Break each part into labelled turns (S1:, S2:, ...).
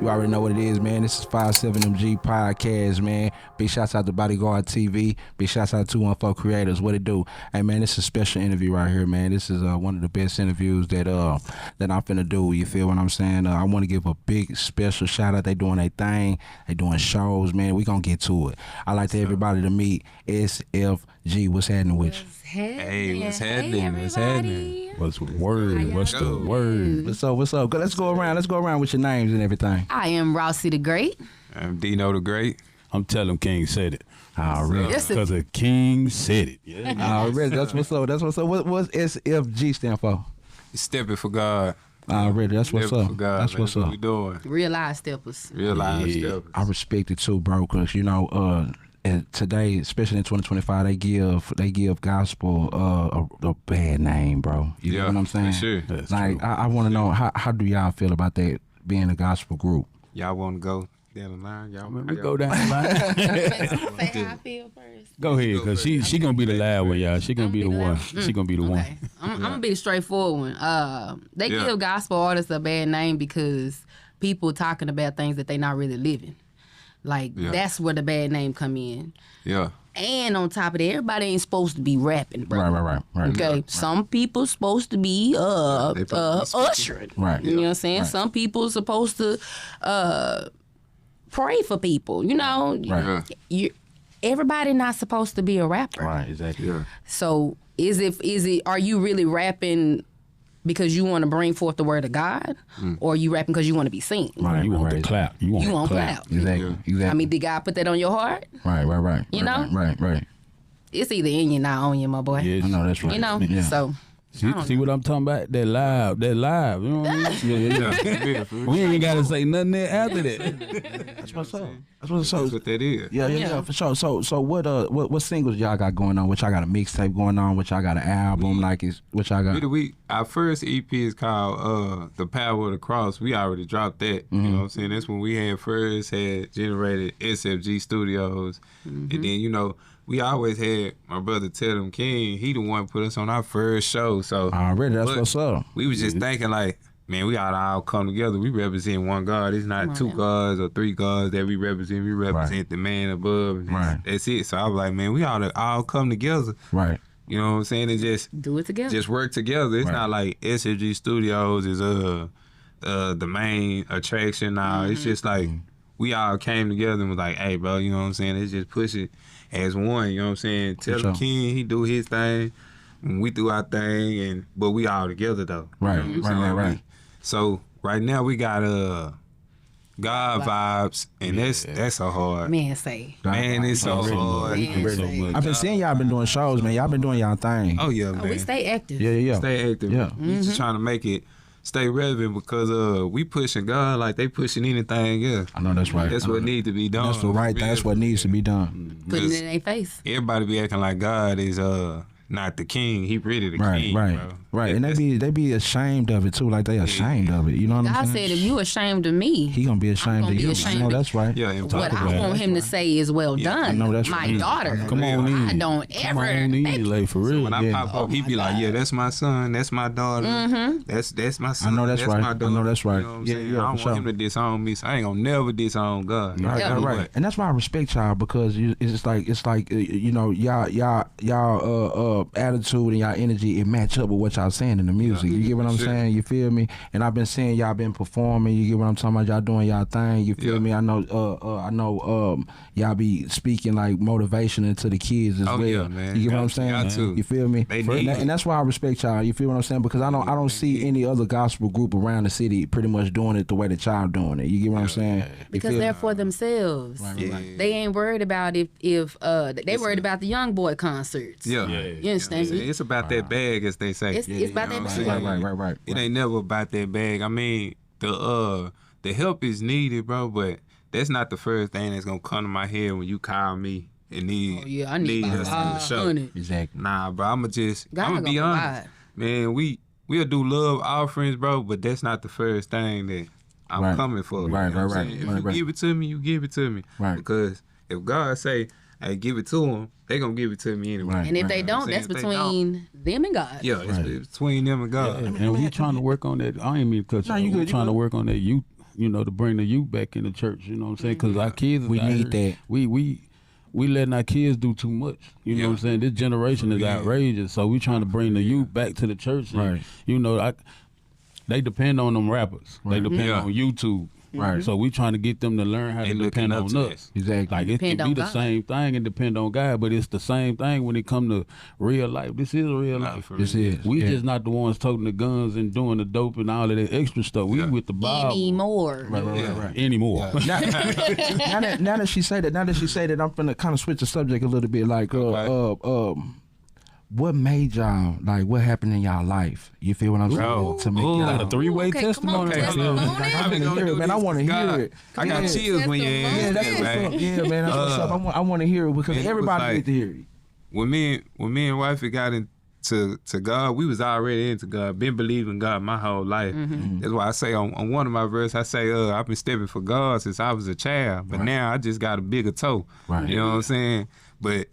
S1: You already know what it is, man. This is 57MG Podcast, man. Big shouts out to Bodyguard TV. Big shouts out to 214 Creators. What it do? Hey, man, this is a special interview right here, man. This is one of the best interviews that I'm finna do. You feel what I'm saying? I want to give a big special shout out. They doing their thing. They doing shows, man. We gonna get to it. I like to everybody to meet S.F.G. What's happening with you?
S2: Hey, what's happening?
S3: Hey,
S2: What's happening?
S4: What's the word? What's the word?
S1: What's up? What's up? Let's go around. Let's go around with your names and everything.
S3: I am Rossi the Great.
S2: I'm Dino the Great.
S4: I'm telling King said it.
S1: Already.
S4: Because the King said it. Yeah.
S1: Already. That's what's up. That's what's up. What's S.F.G. stand for?
S2: Stepping for God.
S1: Already. That's what's
S2: Stepping
S1: up.
S2: for God,
S1: That's
S2: man.
S1: what's
S2: What
S1: up.
S2: we doing?
S3: Real life steppers.
S2: Real life
S4: Yeah.
S2: steppers.
S1: I respect it too, bro, because and today, especially in 2025, they give gospel a bad name, bro. You know what I'm saying?
S2: For sure.
S4: That's
S1: Like
S4: true.
S1: I want to know how do y'all feel about that being a gospel group?
S2: Y'all want to go down the line? Y'all
S4: Let me go down the line.
S3: Say how I feel first.
S4: Go ahead, because she going to be the loud one, y'all. She going to be the one. She going to be the one.
S3: Okay. I'm gonna be the straightforward one. They
S2: Yeah.
S3: give gospel artists a bad name because people talking about things that they not really living. Like that's where the bad name come in.
S2: Yeah.
S3: And on top of that, everybody ain't supposed to be rapping, bro.
S1: Right.
S3: Okay, some people supposed to be
S2: They supposed to be speaking.
S3: ushering.
S1: Right.
S3: You know what I'm saying?
S1: Right.
S3: Some people supposed to pray for people. You know,
S1: Right.
S3: everybody not supposed to be a rapper.
S1: Right. Exactly.
S2: Yeah.
S3: So is it? Are you really rapping because you want to bring forth the word of God, or are you rapping because you want to be seen?
S1: Right.
S4: You want the clap. You want
S3: You
S4: the
S3: want
S4: clap.
S3: clap.
S1: Exactly.
S3: I mean, did God put that on your heart?
S1: Right.
S3: You know?
S1: Right.
S3: It's either in you, not on you, my boy.
S4: Yes.
S1: I know that's right.
S3: You know,
S1: Yeah.
S3: so.
S4: See what I'm talking about? That live. You know what I mean?
S2: Yeah.
S4: We ain't got to say nothing there after that.
S1: That's what's up. That's
S2: That's what that is.
S1: Yeah, for sure. So what singles y'all got going on? What y'all got a mixtape going on? What y'all got an album? What y'all got?
S2: Our first EP is called The Power of the Cross. We already dropped that. You know what I'm saying? That's when we had generated S.F.G. Studios. And then, we always had my brother Tell Them King. He the one put us on our first show. So
S1: Already, that's what's up.
S2: we was just thinking like, man, we ought to all come together. We represent one God. It's not two gods or three gods that we represent. We represent the man above. And
S1: Right.
S2: That's it. So I was like, man, we ought to all come together.
S1: Right.
S2: You know what I'm saying? And
S3: Do it together.
S2: just work together. It's
S1: Right.
S2: not like S.F.G. Studios is the main attraction now. It's just like we all came together and was like, hey, bro, you know what I'm saying? Let's just push it as one. You know what I'm saying? Tell
S1: sure.
S2: the King he do his thing, and we do our thing, but we all together though.
S1: Right.
S2: You know what I'm saying?
S1: Right.
S2: So right now we got God vibes, and that's so hard.
S3: Man, say.
S2: Man, it's so hard.
S1: I've been seeing y'all been doing shows, man. Y'all been doing y'all thing.
S2: Oh yeah,
S3: Oh,
S2: man.
S3: we stay active.
S1: Yeah.
S2: Stay active.
S1: Yeah.
S2: We just trying to make it stay relevant because we pushing God like they pushing anything else.
S1: I know that's right.
S2: That's what need to be done.
S1: That's the right. That's what needs to be done.
S3: Putting it in their face.
S2: Everybody be acting like God is not the king. He really the king, bro.
S1: Right. And they be ashamed of it too. Like they ashamed of it. You know what
S3: God
S1: I'm
S3: said,
S1: saying?
S3: if you ashamed of me,
S1: He gonna be ashamed
S3: gonna
S1: of
S3: be
S1: you.
S3: ashamed
S1: I know
S3: of
S1: that's right.
S2: Yeah, and
S3: what
S2: talk
S3: I
S2: about
S3: want him to say is, well done,
S1: I know that's
S3: my
S1: right.
S3: daughter.
S4: Come on in.
S3: I don't
S4: Come
S3: ever.
S4: on in, like for real.
S2: when I pop up, he be like, "Yeah, that's my son. That's my daughter. That's my son.
S1: I know that's right.
S2: My daughter.
S1: I know that's right.
S2: You know what I'm
S1: Yeah,
S2: saying?
S1: yeah,
S2: I don't
S1: for
S2: want
S1: sure.
S2: him to disown me, so I ain't gonna never disown God.
S1: Right,
S3: Yeah.
S1: right. And that's why I respect y'all because it's like y'all attitude and y'all energy it match up with what y'all saying in the music. You get what I'm
S2: Sure.
S1: saying? You feel me? And I've been seeing y'all been performing. You get what I'm talking about? Y'all doing y'all thing. You feel
S2: Yeah.
S1: me? I know. Y'all be speaking like motivation into the kids as
S2: Oh,
S1: well.
S2: yeah, man.
S1: You get what I'm
S2: Got
S1: saying?
S2: to.
S1: You feel me?
S2: They need
S1: and that's why I respect y'all. You feel what I'm saying? Because I don't see any other gospel group around the city pretty much doing it the way that y'all doing it. You get what I'm saying? You
S3: Because
S1: feel
S3: they're
S1: me?
S3: for themselves.
S1: Right.
S3: They ain't worried about if they worried about the young boy concerts.
S2: Yeah.
S3: You understand me?
S2: It's about that bag, as they say.
S3: It's about that
S2: know what
S3: bag.
S2: I'm saying?
S1: Right.
S2: It ain't never about that bag. I mean, the help is needed, bro, but that's not the first thing that's gonna come to my head when you call me and need
S3: Oh yeah, I need
S2: us on the show.
S3: 500.
S1: Exactly.
S2: Nah, bro, I'ma
S3: God
S2: be
S3: gonna
S2: honest.
S3: provide.
S2: Man, we'll do love offerings, bro, but that's not the first thing that I'm
S1: Right.
S2: coming for.
S1: Right,
S2: You know what I'm
S1: right,
S2: saying?
S1: right,
S2: If
S1: right.
S2: you give it to me, you give it to me.
S1: Right.
S2: Because if God say, hey, give it to them, they gonna give it to me anyway.
S1: Right.
S3: And if they
S2: You know what
S3: don't,
S2: I'm
S3: that's
S2: saying? If they
S3: between them and God.
S2: Yeah, it's between them and God.
S4: And we trying to work on that. I ain't mean to cut you.
S1: No, you
S4: We
S1: good, you
S4: trying to
S1: good.
S4: work on that youth to bring the youth back in the church. You know what I'm saying? Because our kids,
S1: We need that.
S4: We letting our kids do too much. You know what I'm saying? This generation is outrageous. So we trying to bring the youth back to the church. And,
S1: Right.
S4: they depend on them rappers. They depend on YouTube.
S1: Right.
S4: So we trying to get them to learn how to depend on us.
S1: Exactly.
S4: Like it
S3: Depend
S4: can
S3: on
S4: be the
S3: God.
S4: same thing and depend on God, but it's the same thing when it come to real life. This is real life.
S1: This is.
S4: We just not the ones toting the guns and doing the dope and all of that extra stuff. We with the Bible.
S3: Anymore.
S1: Right.
S4: Anymore.
S1: now that she say that, I'm finna kind of switch the subject a little bit. Like, what made y'all, like, what happened in y'all life? You feel what I'm saying? To make
S4: Got a
S1: y'all.
S4: three-way
S3: Okay, come on,
S4: testimony.
S3: testimony.
S1: I'm finna hear it, man. I want to hear it.
S2: I got chills when you
S1: Yeah,
S2: asked
S1: that's
S2: that,
S1: what's
S2: man.
S1: up. Yeah, man, that's what's up. I want to hear it because
S2: Man, it was
S1: everybody
S2: like-
S1: needs to hear it.
S2: When me and wifey got into God, we was already into God, been believing God my whole life. That's why I say on one of my verses, I say, I've been stepping for God since I was a child, but now I just got a bigger toe.
S1: Right.
S2: You know what I'm saying?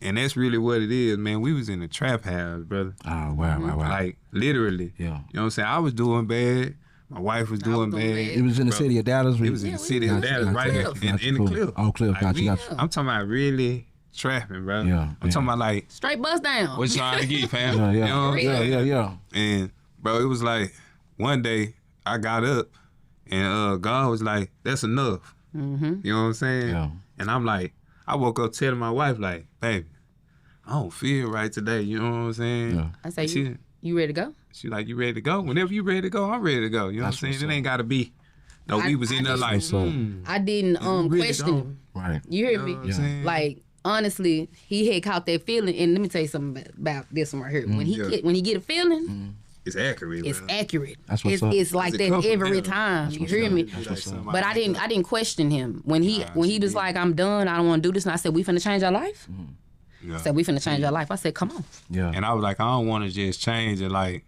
S2: And that's really what it is, man. We was in the trap house, brother.
S1: Oh, wow.
S2: Like, literally.
S1: Yeah.
S2: You know what I'm saying? I was doing bad. My wife was doing bad.
S1: It was in the city of Dallas.
S2: It was in the city of Dallas, right here, in the
S1: Cool.
S2: cliff.
S1: Oh, Cliff,
S2: Like,
S1: gotcha,
S2: we-
S1: gotcha.
S2: I'm talking about really trapping, bro.
S1: Yeah,
S2: I'm talking about like,
S3: Straight bust down.
S2: what you trying to get, fam?
S1: Yeah,
S2: You know what I'm saying?
S1: yeah.
S2: And bro, it was like one day I got up and God was like, "That's enough." You know what I'm saying?
S1: Yeah.
S2: And I'm like, I woke up telling my wife like, "Baby, I don't feel right today." You know what I'm saying?
S1: Yeah.
S3: I say,
S2: She-
S3: you ready to go?
S2: She like, "You ready to go? Whenever you ready to go, I'm ready to go." You know
S1: That's
S2: what I'm saying?
S1: what's
S2: It ain't gotta be. No, we was in there like,
S3: I didn't
S2: really
S3: question
S2: don't.
S3: him.
S1: Right.
S3: You hear me?
S2: know what I'm saying?
S3: Like, honestly, he had caught that feeling. And let me tell you something about this one right here. When he get a feeling,
S2: it's accurate.
S3: it's
S2: bro.
S3: accurate.
S1: That's what's
S3: it's,
S1: up.
S3: it's like
S2: It
S3: that
S2: come from
S3: every
S2: them.
S3: time. You hear me?
S2: Like somebody
S3: But I didn't question him when he was like, "I'm done. I don't want to do this." And I said, "We finna change our life."
S2: Yeah.
S3: I said, "We finna change our life." I said, "Come on."
S1: Yeah.
S2: And I was like, I don't want to just change it like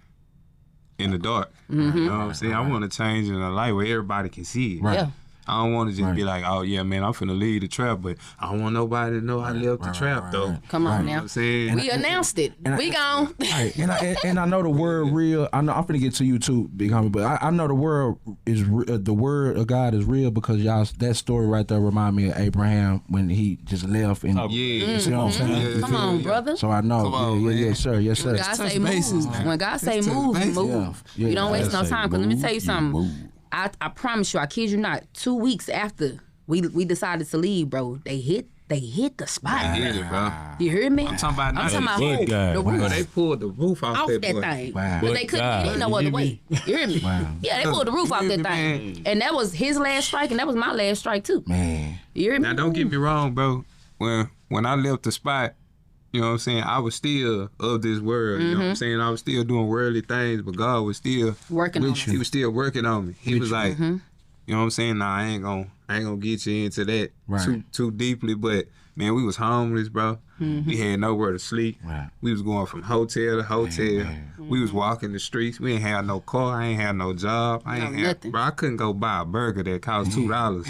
S2: in the dark. You know what I'm saying? I want to change it in a light where everybody can see it.
S1: Right.
S3: Yeah.
S2: I don't want to just
S1: Right.
S2: be like, oh yeah, man, I'm finna leave the trap, but I don't want nobody to know I left the trap though.
S3: Come on
S2: You know what
S3: now.
S2: I'm saying?
S3: We announced it. We gone.
S1: Right. And I know the word real. I'm finna get to you too, Big Homie. But I know the word is the word of God is real because y'all that story right there remind me of Abraham when he just left and
S2: Yeah.
S1: you know what I'm saying.
S3: Come on, brother.
S1: So I know.
S2: Come on,
S1: yeah,
S2: man.
S1: sir, yes, sir.
S3: When God say move, when God say move,
S2: bases.
S3: move.
S1: Yeah.
S3: You don't
S1: Yeah.
S3: waste no
S4: Say
S3: time. Cause let me
S4: move,
S3: tell you
S4: you
S3: something.
S4: move.
S3: I promise you, I kid you not. 2 weeks after we decided to leave, bro, they hit the spot.
S2: I get it, bro.
S3: You hear me?
S2: I'm talking about
S3: I'm talking about
S4: Good guy.
S3: the
S2: Bro,
S3: roof
S2: they pulled the roof off
S3: off
S2: that
S3: that
S2: boy.
S3: thing.
S1: Wow.
S3: But
S4: Good
S3: they couldn't
S4: God.
S3: get no
S4: You
S3: other
S4: hear
S3: way.
S4: me?
S3: You hear me?
S1: Wow.
S3: Yeah, they pulled the roof off that thing. And that was his last strike and that was my last strike too.
S1: Man.
S3: You hear me?
S2: Now don't get me wrong, bro. When I left the spot, you know what I'm saying, I was still of this world. You know what I'm saying? I was still doing worldly things, but God was still
S3: Working on
S2: He
S3: it.
S2: was still working on me. He was like, you know what I'm saying? Nah, I ain't gonna get you into that
S1: Right.
S2: too deeply. But man, we was homeless, bro. We had nowhere to sleep.
S1: Right.
S2: We was going from hotel to hotel.
S1: Man.
S2: We was walking the streets. We ain't had no car. I ain't had no job. I ain't
S3: No,
S2: had,
S3: nothing.
S2: bro. I couldn't go buy a burger that cost $2.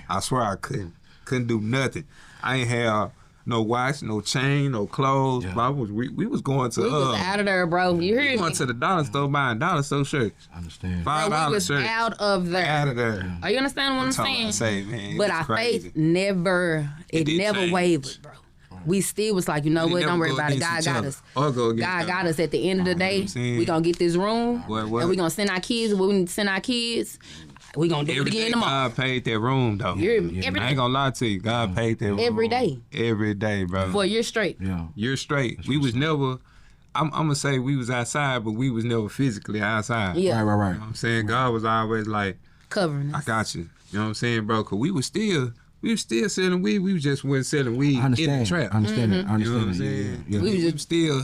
S2: I swear I couldn't. Couldn't do nothing. I ain't have no watch, no chain, no clothes.
S1: Yeah.
S2: Bro, we was going to
S3: We was out of there, bro. You hear me?
S2: going to the dollar store buying dollar store shirts.
S1: I understand.
S3: Bro,
S2: $5
S3: we was
S2: shirts.
S3: out of there.
S2: Out of there.
S3: Are you understand what I'm
S2: That's all I
S3: saying?
S2: say, man.
S3: But
S2: It's
S3: our
S2: crazy.
S3: faith never
S2: didn't
S3: never
S2: change.
S3: wavered, bro. We still was like, you know
S2: We
S3: what?
S2: never
S3: Don't worry
S2: go
S3: about it.
S2: against
S3: God
S2: each
S3: got
S2: other
S3: us.
S2: or go against
S3: God
S2: each
S3: got
S2: other.
S3: us. At the end of the day,
S2: I'm saying?
S3: we gonna get this room,
S2: What?
S3: and we gonna send our kids. When we need to send our kids, we gonna do
S2: Every
S3: it
S2: day
S3: again tomorrow.
S2: God paid that room, though.
S3: You hear me? Every
S2: I
S3: day.
S2: ain't gonna lie to you. God paid that room.
S3: Every day.
S2: Every day, bro.
S3: For a year straight.
S1: Yeah.
S2: You're straight. We was never, I'm gonna say we was outside, but we was never physically outside.
S3: Yeah.
S1: Right.
S2: You know what I'm saying? God was always like,
S3: Covering
S2: I
S3: us.
S2: got you. You know what I'm saying, bro? Cause we was still selling weed. We just wasn't selling weed
S1: I understand.
S2: in the trap.
S1: I understand it. I
S2: You know what I'm
S1: understand it.
S2: saying?
S1: Yeah.
S2: We was still,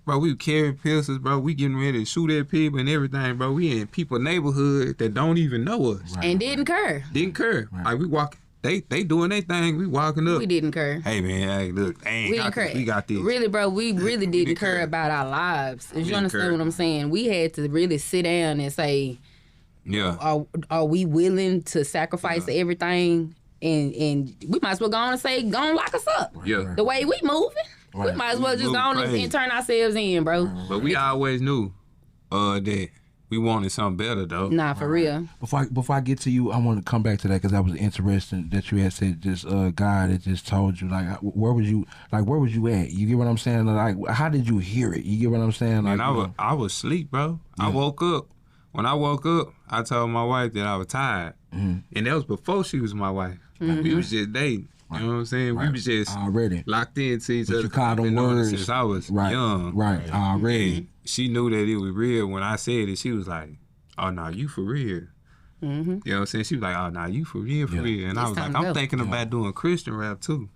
S2: bro, we were carrying pistols, bro. We getting ready to shoot at people and everything, bro. We in people's neighborhood that don't even know us.
S1: Right.
S3: And didn't care.
S2: Didn't care. Like we walk, they doing their thing. We walking up.
S3: We didn't care.
S2: Hey man, hey look, they ain't
S3: We
S2: got
S3: didn't care.
S2: this. We got this.
S3: Really, bro, we really didn't
S2: didn't
S3: care
S2: care.
S3: about our lives. If you
S2: didn't
S3: understand
S2: care.
S3: what I'm saying, we had to really sit down and say,
S2: Yeah.
S3: are we willing to sacrifice everything? And we might as well go on and say, go on, lock us up.
S2: Yeah.
S3: The way we moving, we
S1: Right.
S3: might as well just
S2: Moving
S3: go on
S2: crazy.
S3: and turn ourselves in, bro.
S2: But we always knew that we wanted something better though.
S3: Nah, for real.
S1: Before I get to you, I want to come back to that because that was interesting that you had said just God that just told you like where was you at? You get what I'm saying? Like how did you hear it? You get what I'm saying? Like
S2: And I was asleep, bro. Yeah. I woke up. When I woke up, I told my wife that I was tired, and that was before she was my wife. We was just dating. You know what I'm saying? Right. We was just
S1: already
S2: locked into each other.
S1: You called them words
S2: since I was young.
S1: Right, already.
S2: And she knew that it was real when I said it. She was like, "Oh no, you for real." You know what I'm saying? She was like, "Oh no, you for real, for real." And I was like, "I'm thinking about doing Christian rap too."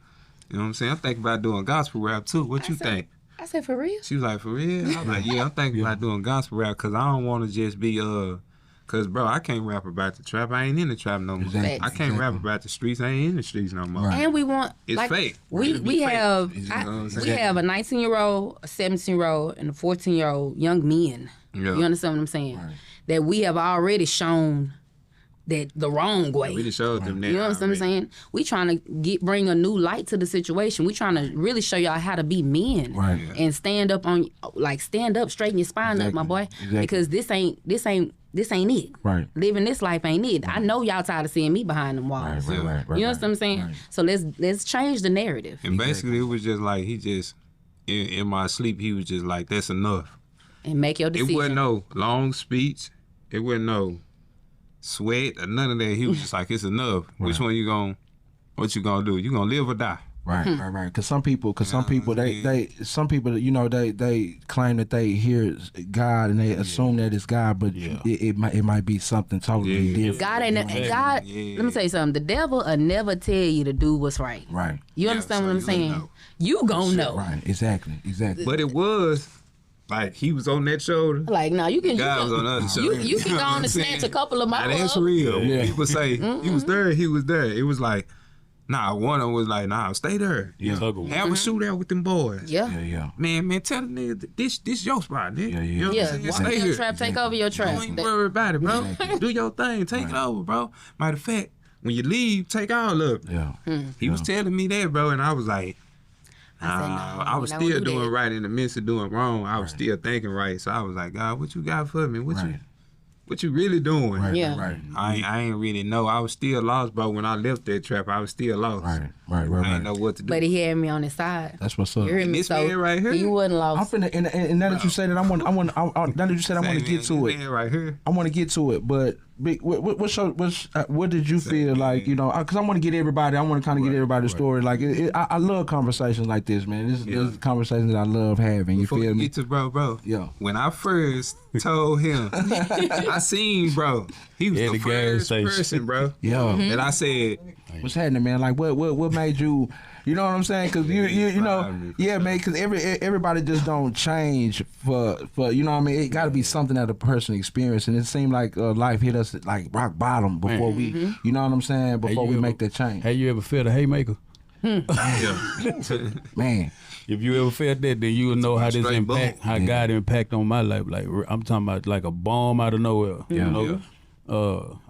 S2: You know what I'm saying? I'm thinking about doing gospel rap too. What you think?
S3: I said, for real?
S2: She was like, for real? I was like, yeah, I'm thinking about doing gospel rap because I don't want to just be, because, bro, I can't rap about the trap. I ain't in the trap no more.
S1: Exactly.
S2: I can't rap about the streets. I ain't in the streets no more.
S1: Right.
S3: And we want,
S2: it's
S3: like,
S2: fake.
S3: We have,
S2: you know
S3: we have a 19-year-old, a 17-year-old, and a 14-year-old young men.
S2: Yeah.
S3: You understand what I'm saying?
S1: Right.
S3: That we have already shown that the wrong way.
S2: Yeah, we just showed them that.
S3: You know what I'm saying? We trying to bring a new light to the situation. We trying to really show y'all how to be men,
S1: Right.
S3: And stand up, straighten your spine up, my boy,
S1: Exactly.
S3: because this ain't it.
S1: Right.
S3: Living this life ain't it. I know y'all tired of seeing me behind them walls.
S1: Right.
S3: You know what I'm saying?
S1: Right.
S3: So let's change the narrative.
S2: And basically, it was just like, he just, in my sleep, he was just like, that's enough.
S3: And make your decision.
S2: It wasn't no long speech. It wasn't no sweat or none of that. He was just like, it's enough. Right. What you gonna do? You gonna live or die?
S1: Right. Because some people, you know, they claim that they hear God and they assume that it's God, but it might be something totally different.
S3: God. Let me tell you something. The devil will never tell you to do what's right.
S1: Right.
S3: You understand what I'm saying? You gonna know.
S1: Right. Exactly.
S2: But it was. Like, he was on that shoulder.
S3: Like, no, you can.
S2: God was on the other shoulder.
S3: You can go on and snatch a couple of miles.
S2: That's real. Yeah. People say, he was there, he was there. It was like, nah, one of them was like, nah, stay there.
S1: Yeah.
S2: Have a shootout with them boys.
S3: Yeah.
S2: Man, tell the nigga, this your spot, nigga.
S1: Yeah.
S2: You know what I'm saying?
S3: Stay your trap, take over your trap.
S2: Don't even worry about it, bro. Do your thing, take it over, bro. Matter of fact, when you leave, take all of it.
S1: Yeah.
S2: He was telling me that, bro, and I was like, I was still doing right in the midst of doing wrong. I was still thinking right. So I was like, God, what you got for me? What you really doing?
S1: Right.
S2: I ain't really know. I was still lost, bro. When I left that trap, I was still lost.
S1: Right.
S2: I didn't know what to do.
S3: But he had me on his side.
S1: That's what's up.
S3: You hear me?
S2: This man right here.
S3: He wasn't lost.
S1: I'm finna, and now that you say that, now that you said I want to get to it.
S2: Man right here.
S1: I want to get to it, but what did you feel like? You know, because I want to get everybody. I want to kind of get everybody's story. Like, I love conversations like this, man. This is conversations that I love having. You feel me?
S2: Get to bro.
S1: Yeah.
S2: When I first told him, I seen bro. He was the first person, bro.
S1: Yeah.
S2: That I said,
S1: what's happening, man? Like, what made you? You know what I'm saying? Because you know, yeah, man. Because everybody just don't change for you know what I mean. It got to be something that a person experienced, and it seemed like life hit us at like rock bottom before we, you know what I'm saying, before we make that change.
S4: Have you ever felt a haymaker?
S1: Man.
S4: If you ever felt that, then you will know how this impact, how God impact on my life. Like, I'm talking about like a bomb out of nowhere.
S1: Yeah.
S4: You know?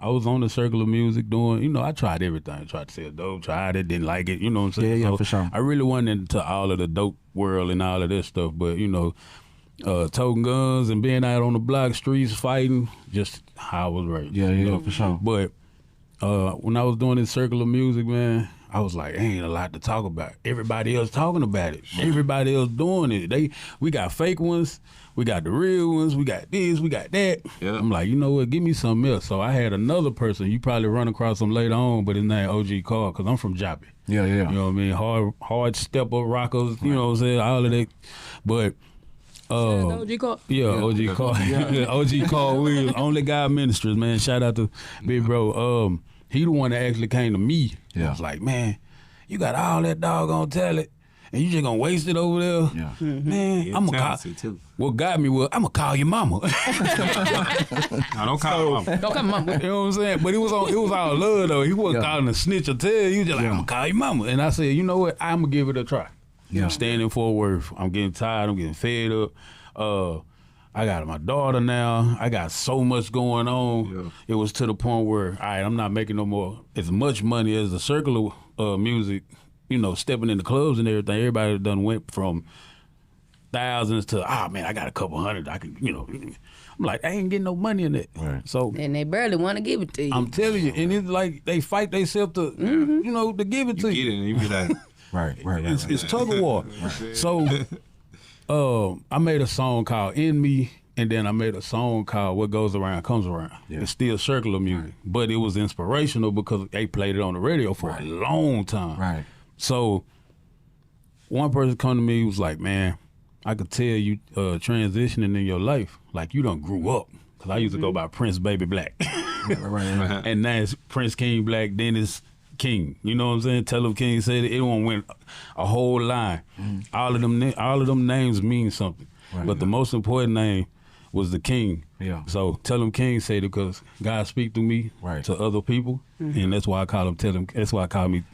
S4: I was on the circle of music doing, you know, I tried everything. Tried to sell dope, tried it, didn't like it, you know what I'm saying?
S1: Yeah,
S4: so
S1: for sure.
S4: I really wasn't into all of the dope world and all of this stuff, but, you know, toting guns and being out on the block streets fighting, just how I was raised.
S1: Yeah,
S4: you know?
S1: for sure.
S4: But when I was doing this circle of music, man, I was like, ain't a lot to talk about. Everybody else talking about it. Everybody else doing it. We got fake ones. We got the real ones. We got this. We got that.
S2: Yeah.
S4: I'm like, you know what? Give me something else. So I had another person. You probably run across him later on, but his name OG Carl, because I'm from Joppy.
S1: Yeah.
S4: You know what I mean? Hard step-up rockers, you know what I'm saying? All of that. But
S3: OG Carl.
S4: yeah, OG Carl. OG Carl Williams, Only God Ministries, man. Shout out to Big Bro. He the one that actually came to me.
S1: Yeah.
S4: I was like, man, you got all that doggone talent, and you just gonna waste it over there?
S1: Yeah.
S4: Man, I'm gonna call.
S2: too.
S4: What got me was, I'm gonna call your mama.
S2: No, don't call mama.
S3: Don't come on.
S4: You know what I'm saying? But it was all love though. He wasn't calling a snitch or tell. He was just like, I'm gonna call your mama. And I said, you know what? I'm gonna give it a try.
S1: Yeah.
S4: I'm standing for Worth. I'm getting tired. I'm getting fed up. I got my daughter now. I got so much going on.
S2: Yeah.
S4: It was to the point where, all right, I'm not making no more as much money as the circle of music, you know, stepping in the clubs and everything. Everybody done went from thousands to, man, I got a couple hundred. I can, I'm like, I ain't getting no money in that.
S1: Right.
S4: So
S3: And they barely want to give it to you.
S4: I'm telling you, and it's like they fight themselves to, to give it to
S2: Get
S4: you.
S2: it and you be like,
S1: Right.
S4: It's tug of war. So I made a song called In Me, and then I made a song called What Goes Around Comes Around.
S1: Yeah.
S4: It's still circular music, but it was inspirational because they played it on the radio for a long time.
S1: Right.
S4: So one person come to me was like, man, I could tell you transitioning in your life, like you done grew up. Because I used to go by Prince Baby Black.
S1: Right.
S4: And now it's Prince King Black, then it's King. You know what I'm saying? Tell them King said it won't win a whole line. All of them names mean something.
S1: Right.
S4: But the most important name was the King.
S1: Yeah.
S4: So Tell Him King said it because God speak through me to other people, and that's why I call him Tell Him. That's why I call me,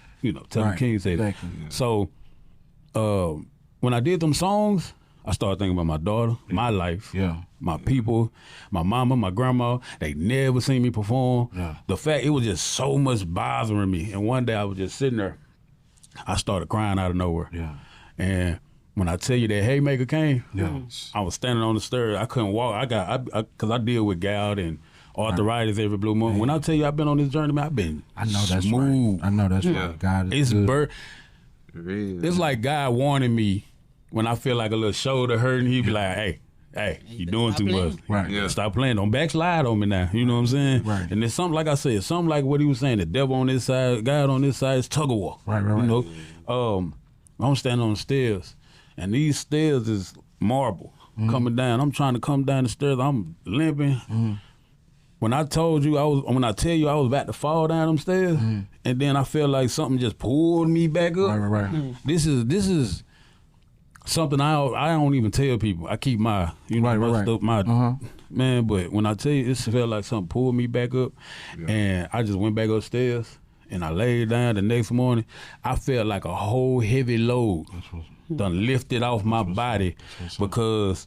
S4: Tell Him King said it.
S1: Exactly. Yeah.
S4: So when I did them songs, I started thinking about my daughter, my life, my people, my mama, my grandma. They never seen me perform.
S1: Yeah.
S4: The fact it was just so much bothering me. And one day I was just sitting there, I started crying out of nowhere.
S1: Yeah.
S4: And when I tell you that haymaker came,
S1: Yeah.
S4: I was standing on the stairs. I couldn't walk. Because I deal with gout and arthritis every blue moon. When I tell you I've been on this journey, man, I've been
S1: I know that's
S4: smooth.
S1: right. I know that's right. God is
S4: It's
S1: good.
S2: really?
S4: It's like God warning me when I feel like a little shoulder hurting. He be like, hey, you doing too much.
S1: Right.
S2: Yeah.
S4: Stop playing. Don't backslide on me now. You know what I'm saying?
S1: Right.
S4: And it's something like I said, something like what he was saying. The devil on this side, God on this side. It's tug of war.
S1: Right.
S4: You know, I'm standing on the stairs, and these stairs is marble coming down. I'm trying to come down the stairs. I'm limping. When I told you when I tell you I was about to fall down them stairs, and then I felt like something just pulled me back up.
S1: Right.
S4: This is something I don't even tell people. I keep my
S1: Right.
S4: stuff, my man. But when I tell you, it felt like something pulled me back up, and I just went back upstairs and I laid down. The next morning, I felt like a whole heavy load done lifted off my body because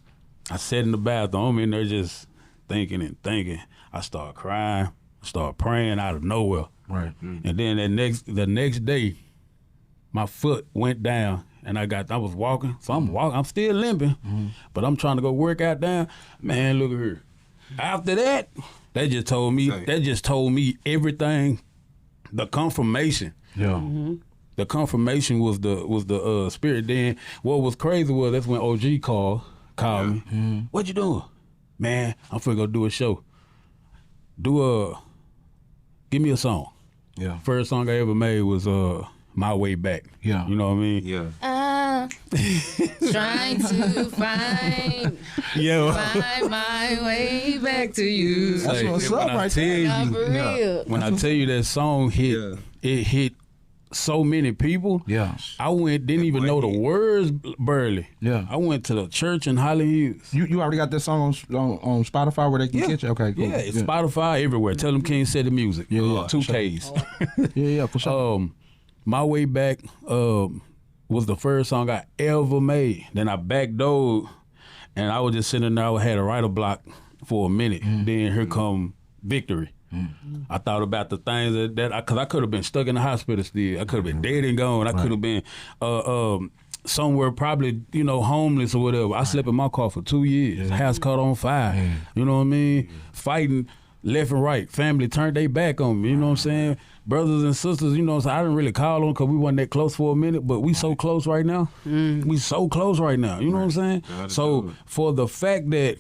S4: I sat in the bathroom. I'm in there just thinking and thinking. I started crying. I started praying out of nowhere.
S1: Right.
S4: And then the next day, my foot went down, and I was walking. So I'm walking. I'm still limping, but I'm trying to go work out down. Man, look at her. After that, they just told me everything. The confirmation.
S1: Yeah.
S4: The confirmation was the spirit. Then what was crazy was that's when OG called me. What you doing? Man, I'm finna go do a show. Give me a song.
S1: Yeah.
S4: First song I ever made was My Way Back.
S1: Yeah.
S4: You know what I mean?
S2: Yeah.
S3: Trying to find my way back to you.
S1: That's what's up right there.
S3: Not for real.
S4: When I tell you that song hit, it hit so many people.
S1: Yeah.
S4: I didn't even know the words barely.
S1: Yeah.
S4: I went to the church in Holly Hills.
S1: You already got that song on Spotify where they can get you? Okay, cool.
S4: Yeah, it's Spotify everywhere. Tell them King said the music.
S1: Yeah.
S4: 2 Ks.
S1: Yeah, for sure.
S4: My Way Back was the first song I ever made. Then I backdoored, and I was just sitting there. I had a writer block for a minute. Then here come Victory. I thought about the things because I could have been stuck in the hospital still. I could have been dead and gone. I could have been somewhere probably, homeless or whatever. I slept in my car for 2 years. House caught on fire. You know what I mean? Fighting left and right. Family turned their back on me. You know what I'm saying? Brothers and sisters, so I didn't really call on because we wasn't that close for a minute, but we so close right now. We so close right now. You know what I'm saying? So for the fact that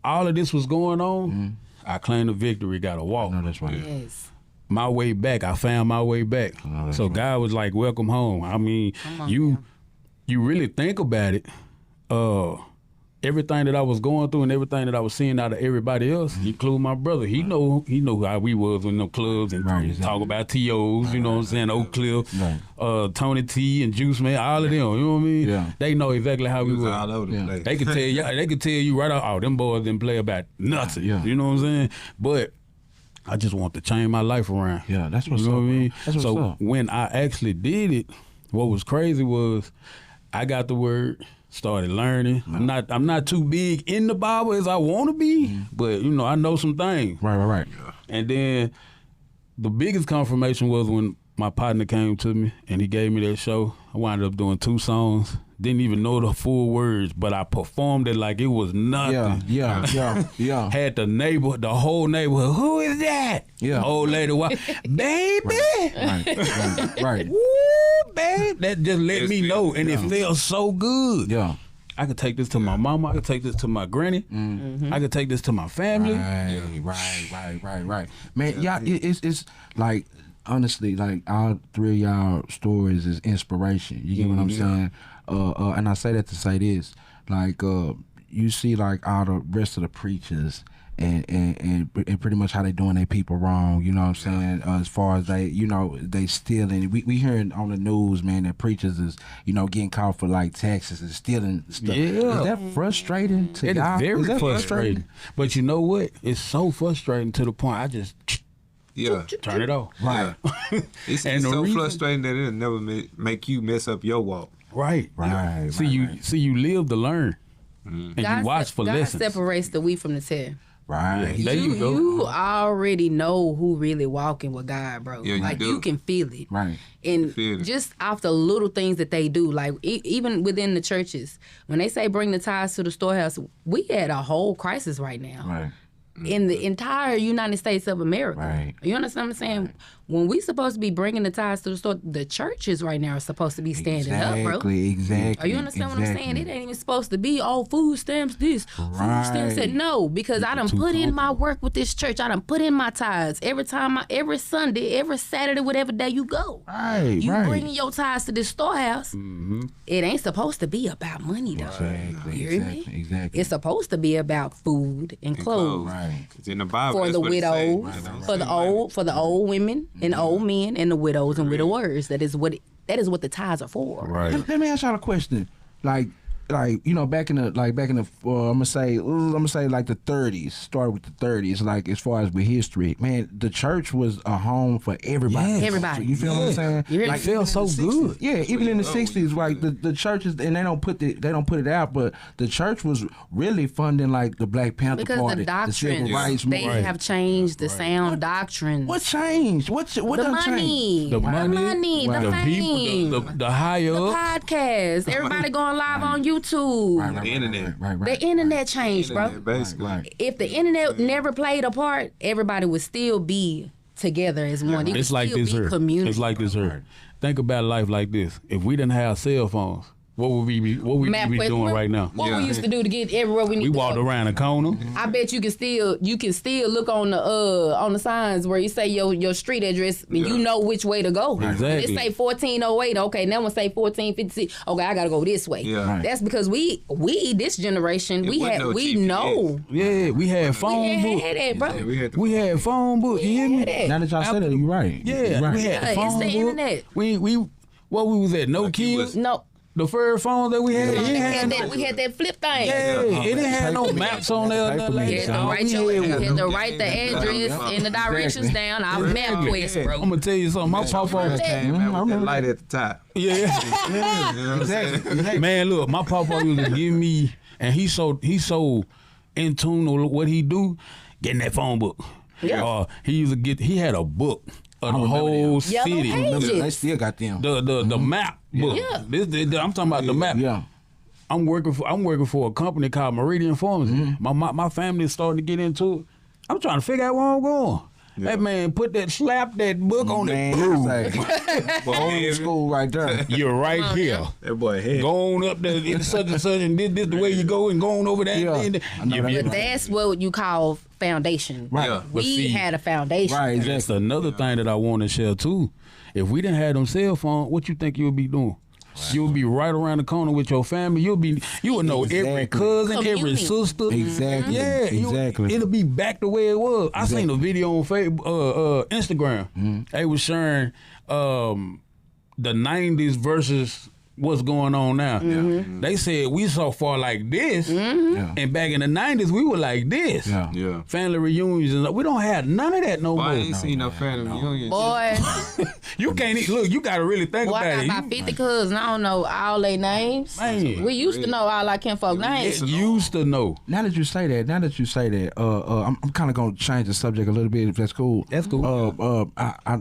S4: all of this was going on, I claimed the victory, got a walk.
S1: No, that's right.
S3: Yes.
S4: My way back, I found my way back. So
S1: right.
S4: God was like, welcome home. I mean, you really think about it, everything that I was going through and everything that I was seeing out of everybody else, including my brother, he know how we was in the clubs and talk about TOs, you know what I'm saying, Oak Cliff, Tony T and Juice Man, all of them, you know what I mean?
S1: Yeah.
S4: They know exactly how we
S2: was
S4: were.
S2: all over the place.
S4: They could tell you right out, oh, them boys didn't play about nothing.
S1: Yeah.
S4: You know what I'm saying? But I just want to change my life around.
S1: Yeah, that's what's
S4: You know
S1: up.
S4: what I mean?
S1: That's what's
S4: So
S1: up.
S4: when I actually did it, what was crazy was I got the word, started learning. I'm not too big in the Bible as I want to be, but I know some things.
S1: Right.
S4: And then the biggest confirmation was when my partner came to me and he gave me that show. I wound up doing 2 songs. Didn't even know the full words, but I performed it like it was nothing.
S1: Yeah.
S4: Had the whole neighborhood. Who is that?
S1: Yeah.
S4: Old lady, baby.
S1: Right.
S4: Woo, babe. That just let me know, and it felt so good.
S1: Yeah.
S4: I could take this to my mama. I could take this to my granny. I could take this to my family.
S1: Right. Man, y'all, it's like, honestly, like all 3 of y'all stories is inspiration. You get what I'm saying? And I say that to say this, like, you see, like all the rest of the preachers and pretty much how they doing their people wrong. You know what I'm saying? As far as they stealing. We hearing on the news, man, that preachers is getting caught for like taxes and stealing stuff.
S4: Yeah.
S1: Is that frustrating to y'all?
S4: It is very
S1: that
S4: frustrating. But you know what? It's so frustrating to the point I just turn it off.
S1: Right.
S2: It's
S4: And the
S2: so
S4: reason-
S2: frustrating that it'll never make you mess up your walk.
S4: Right. See, you live to learn, and you watch for
S3: God
S4: lessons.
S3: separates the wheat from the tare.
S1: Right.
S4: There you go.
S3: You already know who really walking with God, bro.
S2: Yeah, you
S3: like
S2: do.
S3: you can feel it.
S1: Right.
S3: And
S2: Feel it.
S3: just off the little things that they do, like even within the churches, when they say bring the tithes to the storehouse, we at a whole crisis right now.
S1: Right.
S3: In the entire United States of America.
S1: Right.
S3: You understand what I'm saying? When we supposed to be bringing the tithes to the store, the churches right now are supposed to be standing up, bro.
S1: Exactly.
S3: Are you understand what I'm saying? It ain't even supposed to be, food stamps this, food stamps that.
S1: Right.
S3: No, because I done put in my work with this church. I done put in my tithes. Every Sunday, every Saturday, whatever day you go.
S1: Right.
S3: You
S1: right.
S3: bringing your tithes to this storehouse. It ain't supposed to be about money, though. You hear me?
S1: Exactly.
S3: It's supposed to be about food and clothes.
S1: Right.
S2: 'Cause in the Bible,
S3: For
S2: that's
S3: the
S2: what it say.
S3: widows, for the old women and old men, and the widows and widowers. That is what the tithes are for.
S4: Right.
S1: Let me ask y'all a question. Like back in the I'm gonna say like the 30s. Start with the 30s. Like as far as with history, man, the church was a home for everybody.
S4: Yes.
S3: Everybody.
S1: You feel what I'm saying?
S3: You really
S1: Like
S4: feel
S1: even
S4: so
S1: in the 60s.
S4: good.
S1: Yeah, even in the 60s, like the churches, and they don't put it out, but the church was really funding like the Black Panther
S3: Because
S1: Party,
S3: the
S1: civil
S3: doctrines,
S1: rights
S3: they
S1: movement.
S3: have changed the sound doctrines.
S1: What changed? What
S3: the
S1: done changed?
S3: money,
S4: The money,
S3: the
S4: the
S3: fame,
S4: people, the higher
S3: the
S4: up.
S3: podcast, everybody going live on YouTube.
S2: The internet.
S1: Right.
S3: The internet changed, bro.
S2: Internet, basically.
S1: Right.
S3: If the internet never played a part, everybody would still be together as one. It
S4: It's
S3: would
S4: like
S3: still
S4: this
S3: be
S4: here.
S3: community.
S4: It's like this here. Think about life like this. If we didn't have cell phones, what would we be
S3: Map quest.
S4: doing right now?
S3: What
S2: Yeah.
S3: we used to do to get everywhere we need
S4: We
S3: to
S4: walked
S3: go.
S4: around the corner.
S3: I bet you can still look on the signs where you say your street address and you know which way to go.
S4: Exactly.
S3: It say 1408. Okay, now one say 1456. Okay, I gotta go this way.
S2: Yeah. Right.
S3: That's because we this generation
S2: It wasn't no
S3: we
S2: GPS.
S3: know.
S4: Yeah, we had phone
S3: We
S4: book.
S3: had that, bro.
S2: Yeah, we had the
S4: We had phone book. You hear me?
S3: had that.
S1: Now that y'all said it, you're right.
S4: Yeah,
S1: You're right.
S4: we had
S3: Yeah,
S4: the phone
S3: it's the
S4: book.
S3: internet.
S4: We what we was at? No
S2: Like you
S4: kids.
S2: was-
S3: No.
S4: The first phone that we had, it
S3: We
S4: didn't
S3: had
S4: have no.
S3: that flip thing.
S4: Yeah, it didn't have no
S1: Paper
S4: maps on there.
S1: Paper
S4: nothing like
S1: man.
S3: You had
S4: that.
S3: to
S4: All
S3: write
S4: we
S3: your,
S4: had
S3: you
S4: was-
S3: had to write the address and the directions down. Our map quest,
S4: I'm
S3: bro.
S4: gonna tell you something. My papa,
S2: came out with that light at the top.
S4: yeah,
S2: You know what I'm saying?
S1: Exactly.
S4: man. Look, my papa used to give me, and he's so in tune with what he do, getting that phone book.
S3: Yeah.
S4: He used to get. He had a book of the whole
S3: Yellow
S4: city.
S3: pages.
S1: They still got them.
S4: The map book.
S3: Yeah.
S4: I'm talking about the map.
S1: Yeah.
S4: I'm working for a company called Meridian Pharmacy. My family is starting to get into it. I'm trying to figure out where I'm going. That man slap that book on
S1: Man,
S4: the boom.
S1: it's like old school right there.
S4: You're right here.
S2: That boy head.
S4: Go on up there, it's such and such, and this the way you go, and go on over that.
S1: Yeah.
S4: And
S1: I know that.
S3: But that's what you call foundation.
S1: Right.
S2: Yeah.
S4: But
S3: We
S4: see-
S3: had a foundation.
S1: Right,
S4: That's
S1: exactly.
S4: another thing that I want to share too. If we didn't have them cell phones, what you think you'll be doing? You'll be right around the corner with your family. You would know every
S1: Exactly.
S4: cousin, every
S3: Community.
S4: sister.
S1: Exactly.
S4: Yeah,
S1: Exactly.
S4: it'll be back the way it was. I seen a video on Facebook, Instagram. They was sharing the 90s versus what's going on now. They said we so far like this,
S1: Yeah.
S4: and back in the 90s we were like this.
S1: Yeah.
S2: Yeah.
S4: Family reunions and we don't have none of that no
S2: Boy, I
S4: more.
S2: ain't seen no family reunion.
S3: Boy,
S4: You can't look. You got to really think
S3: I
S4: about
S3: got
S4: it.
S3: about 50 cousins. I don't know all their names.
S4: Man.
S3: We used to know all our kinfolk names.
S4: You used to know.
S1: Now that you say that, I'm kind of gonna change the subject a little bit if that's cool.
S4: That's cool.
S1: I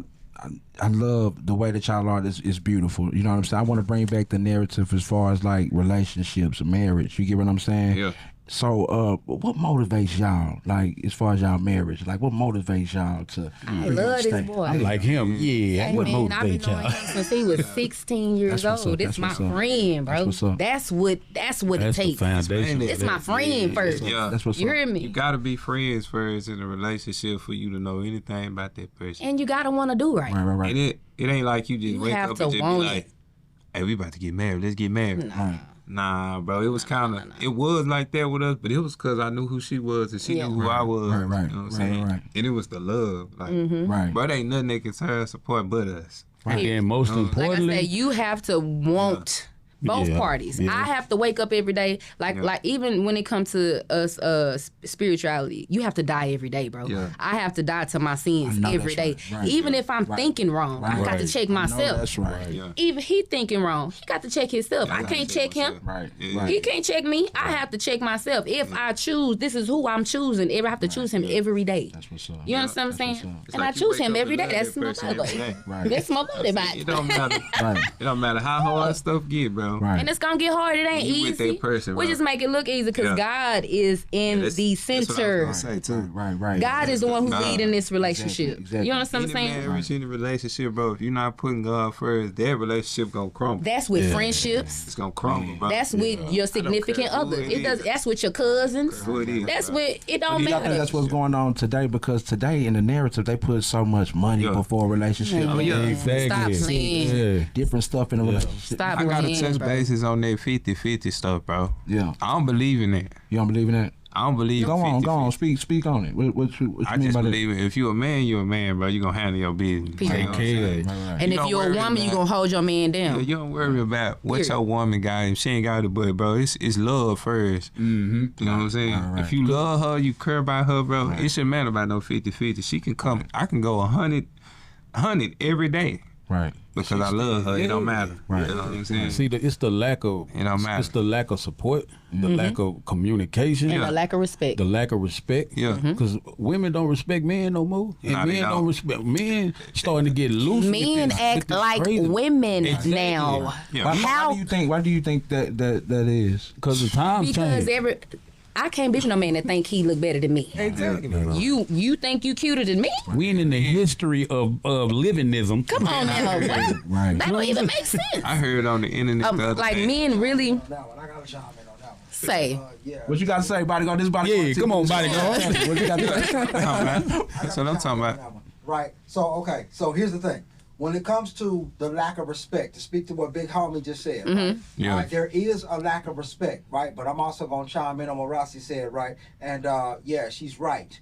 S1: I love the way that y'all are. It's beautiful. You know what I'm saying? I want to bring back the narrative as far as like relationships, marriage. You get what I'm saying?
S2: Yeah.
S1: So, what motivates y'all? Like, as far as y'all marriage, like, what motivates y'all to?
S3: I love this boy.
S4: I like him. Yeah.
S3: Hey,
S4: What
S3: man, I've been
S4: motivate
S3: knowing
S4: y'all?
S3: him since he was 16 years
S1: That's what's
S3: old.
S1: up,
S3: This
S1: that's
S3: my
S1: what's up.
S3: friend, bro.
S1: That's what's up.
S3: That's what it
S4: That's
S3: takes.
S4: the foundation.
S2: It's
S3: It's my friend first.
S2: Yeah.
S1: That's what's
S3: You
S1: up.
S3: hear
S2: You
S3: me?
S2: gotta be friends first in a relationship for you to know anything about that person.
S3: And you gotta want to do right.
S1: Right.
S2: And it ain't like you just
S3: You
S2: wake
S3: have
S2: up
S3: to
S2: and just be
S3: want
S2: like,
S3: it.
S2: hey, we about to get married. Let's get married.
S1: Right.
S2: Nah, bro. It was kind of, it was like that with us, but it was because I knew who she was and she
S3: Yeah.
S2: knew who I was.
S1: Right.
S2: You know what I'm saying?
S1: Right.
S2: And it was the love. Like,
S1: Right.
S2: bro, there ain't nothing that can tear us apart but us.
S4: And then most
S3: Like I
S4: importantly,
S3: said, you have to want both
S4: Yeah.
S3: parties.
S4: Yeah.
S3: I have to wake up every day. Like even when it comes to us spirituality, you have to die every day, bro.
S2: Yeah.
S3: I have to die to my sins
S1: I know
S3: every day.
S1: that's right. Right.
S3: Even if I'm
S1: Right.
S3: thinking wrong, I got to
S1: Right.
S3: check
S1: I know
S3: myself.
S1: that's right.
S2: Yeah.
S3: Even he thinking wrong, he got to check himself. I
S2: gotta
S3: can't
S2: check
S3: check him.
S2: myself.
S1: Right.
S2: Yeah.
S1: Right.
S3: He can't check me. I have to check myself. If I choose, this is who I'm choosing. I have to choose him every day.
S1: That's what's up.
S3: You understand what I'm
S1: That's
S3: saying?
S1: what's up.
S2: It's
S3: And
S2: like
S3: I
S2: you
S3: choose
S2: wake
S3: him
S2: up
S3: every
S2: and
S3: day.
S2: love
S3: That's
S2: that
S3: my
S2: person every
S3: brother.
S2: day.
S1: Right.
S3: That's my brother,
S2: It
S3: man.
S2: don't matter.
S1: Right.
S2: It don't matter how hard stuff get, bro.
S1: Right.
S3: And it's gonna get hard. It ain't
S2: You
S3: easy.
S2: with that person,
S3: we
S2: bro.
S3: just make it look easy because
S2: Yeah.
S3: God is in
S2: that's-
S3: the
S2: that's what I was
S3: center.
S2: gonna say too.
S1: Right.
S3: God is the one who's
S2: Nah.
S3: leading this relationship.
S1: Exactly.
S3: You understand what I'm
S2: Any
S3: saying?
S2: marriage, any relationship, bro, if you're not putting God first, that relationship gonna crumble.
S3: That's with friendships.
S2: It's gonna crumble, bro.
S3: That's with your significant
S2: care who
S3: other.
S2: it
S3: It does.
S2: is.
S3: That's with your cousins.
S2: Who it is,
S3: That's
S2: bro.
S3: with. It don't
S1: I think
S3: matter.
S1: that's what's going on today because today in the narrative they put so much money
S2: Yeah.
S1: before a relationship.
S2: Oh, yeah.
S4: exactly.
S3: Stop playing.
S4: Yeah.
S1: Different stuff in a relationship.
S3: Stop
S2: I gotta
S3: playing,
S2: touch
S3: bro.
S2: bases on that 50-50 stuff, bro.
S1: Yeah.
S2: I don't believe in that.
S1: You don't believe in that?
S2: I don't believe
S1: Go
S2: in
S1: on.
S2: 50-50.
S1: Speak on it. What you
S2: I
S1: mean
S2: just
S1: by that?
S2: believe it. If you a man, you a man, bro. You gonna handle your business.
S3: Period.
S2: You know what I'm saying?
S1: Right.
S3: And
S2: You
S3: if
S2: don't
S3: you're a
S2: worry
S3: woman, you
S2: about-
S3: gonna hold your man
S2: Yeah,
S3: down.
S2: you don't worry about what
S3: Period.
S2: your woman got. If she ain't got it, but bro, it's love first.
S4: Mm-hmm.
S2: You know what I'm saying?
S1: Right.
S2: If you love her, you care about her, bro. It shouldn't matter about no 50-50. She can come. I can go 100 every day
S1: Right.
S2: because I love her. It don't matter.
S1: Right.
S2: You know what I'm saying?
S4: See, it's the lack of
S2: It don't matter.
S4: it's the lack of support, the lack of communication,
S3: And a lack of respect.
S4: the lack of respect.
S2: Yeah.
S4: Because women don't respect men no more, and
S2: Nah, they
S4: men
S2: don't.
S4: don't respect men. Starting to get loose. with
S3: Men
S4: this- with
S3: act
S4: this
S3: like
S4: crazy-
S3: women
S4: Exactly.
S3: now.
S2: Yeah.
S1: Why
S3: How?
S1: do you think that is?
S4: Because the times
S3: Because
S4: change.
S3: I can't be with no man that think he look better than me.
S2: Exactly.
S3: You think you cuter than me?
S4: We ain't in the history of livingism.
S3: Come on now.
S1: Right.
S3: That don't even make sense.
S2: I heard on the internet the other
S3: Like
S2: day.
S3: men really
S5: That one, I gotta chime in on that one.
S3: say.
S5: Yeah.
S1: What you got to say, bodyguard? This bodyguard.
S4: Yeah,
S1: TV.
S4: come on, bodyguard.
S1: What you got to say?
S2: That's what I'm talking about.
S5: Right. So okay. So here's the thing. When it comes to the lack of respect, to speak to what Big Homie just said, right?
S2: Yeah.
S5: All right, there is a lack of respect, right? But I'm also gonna chime in on what Rossi said, right? And yeah, she's right.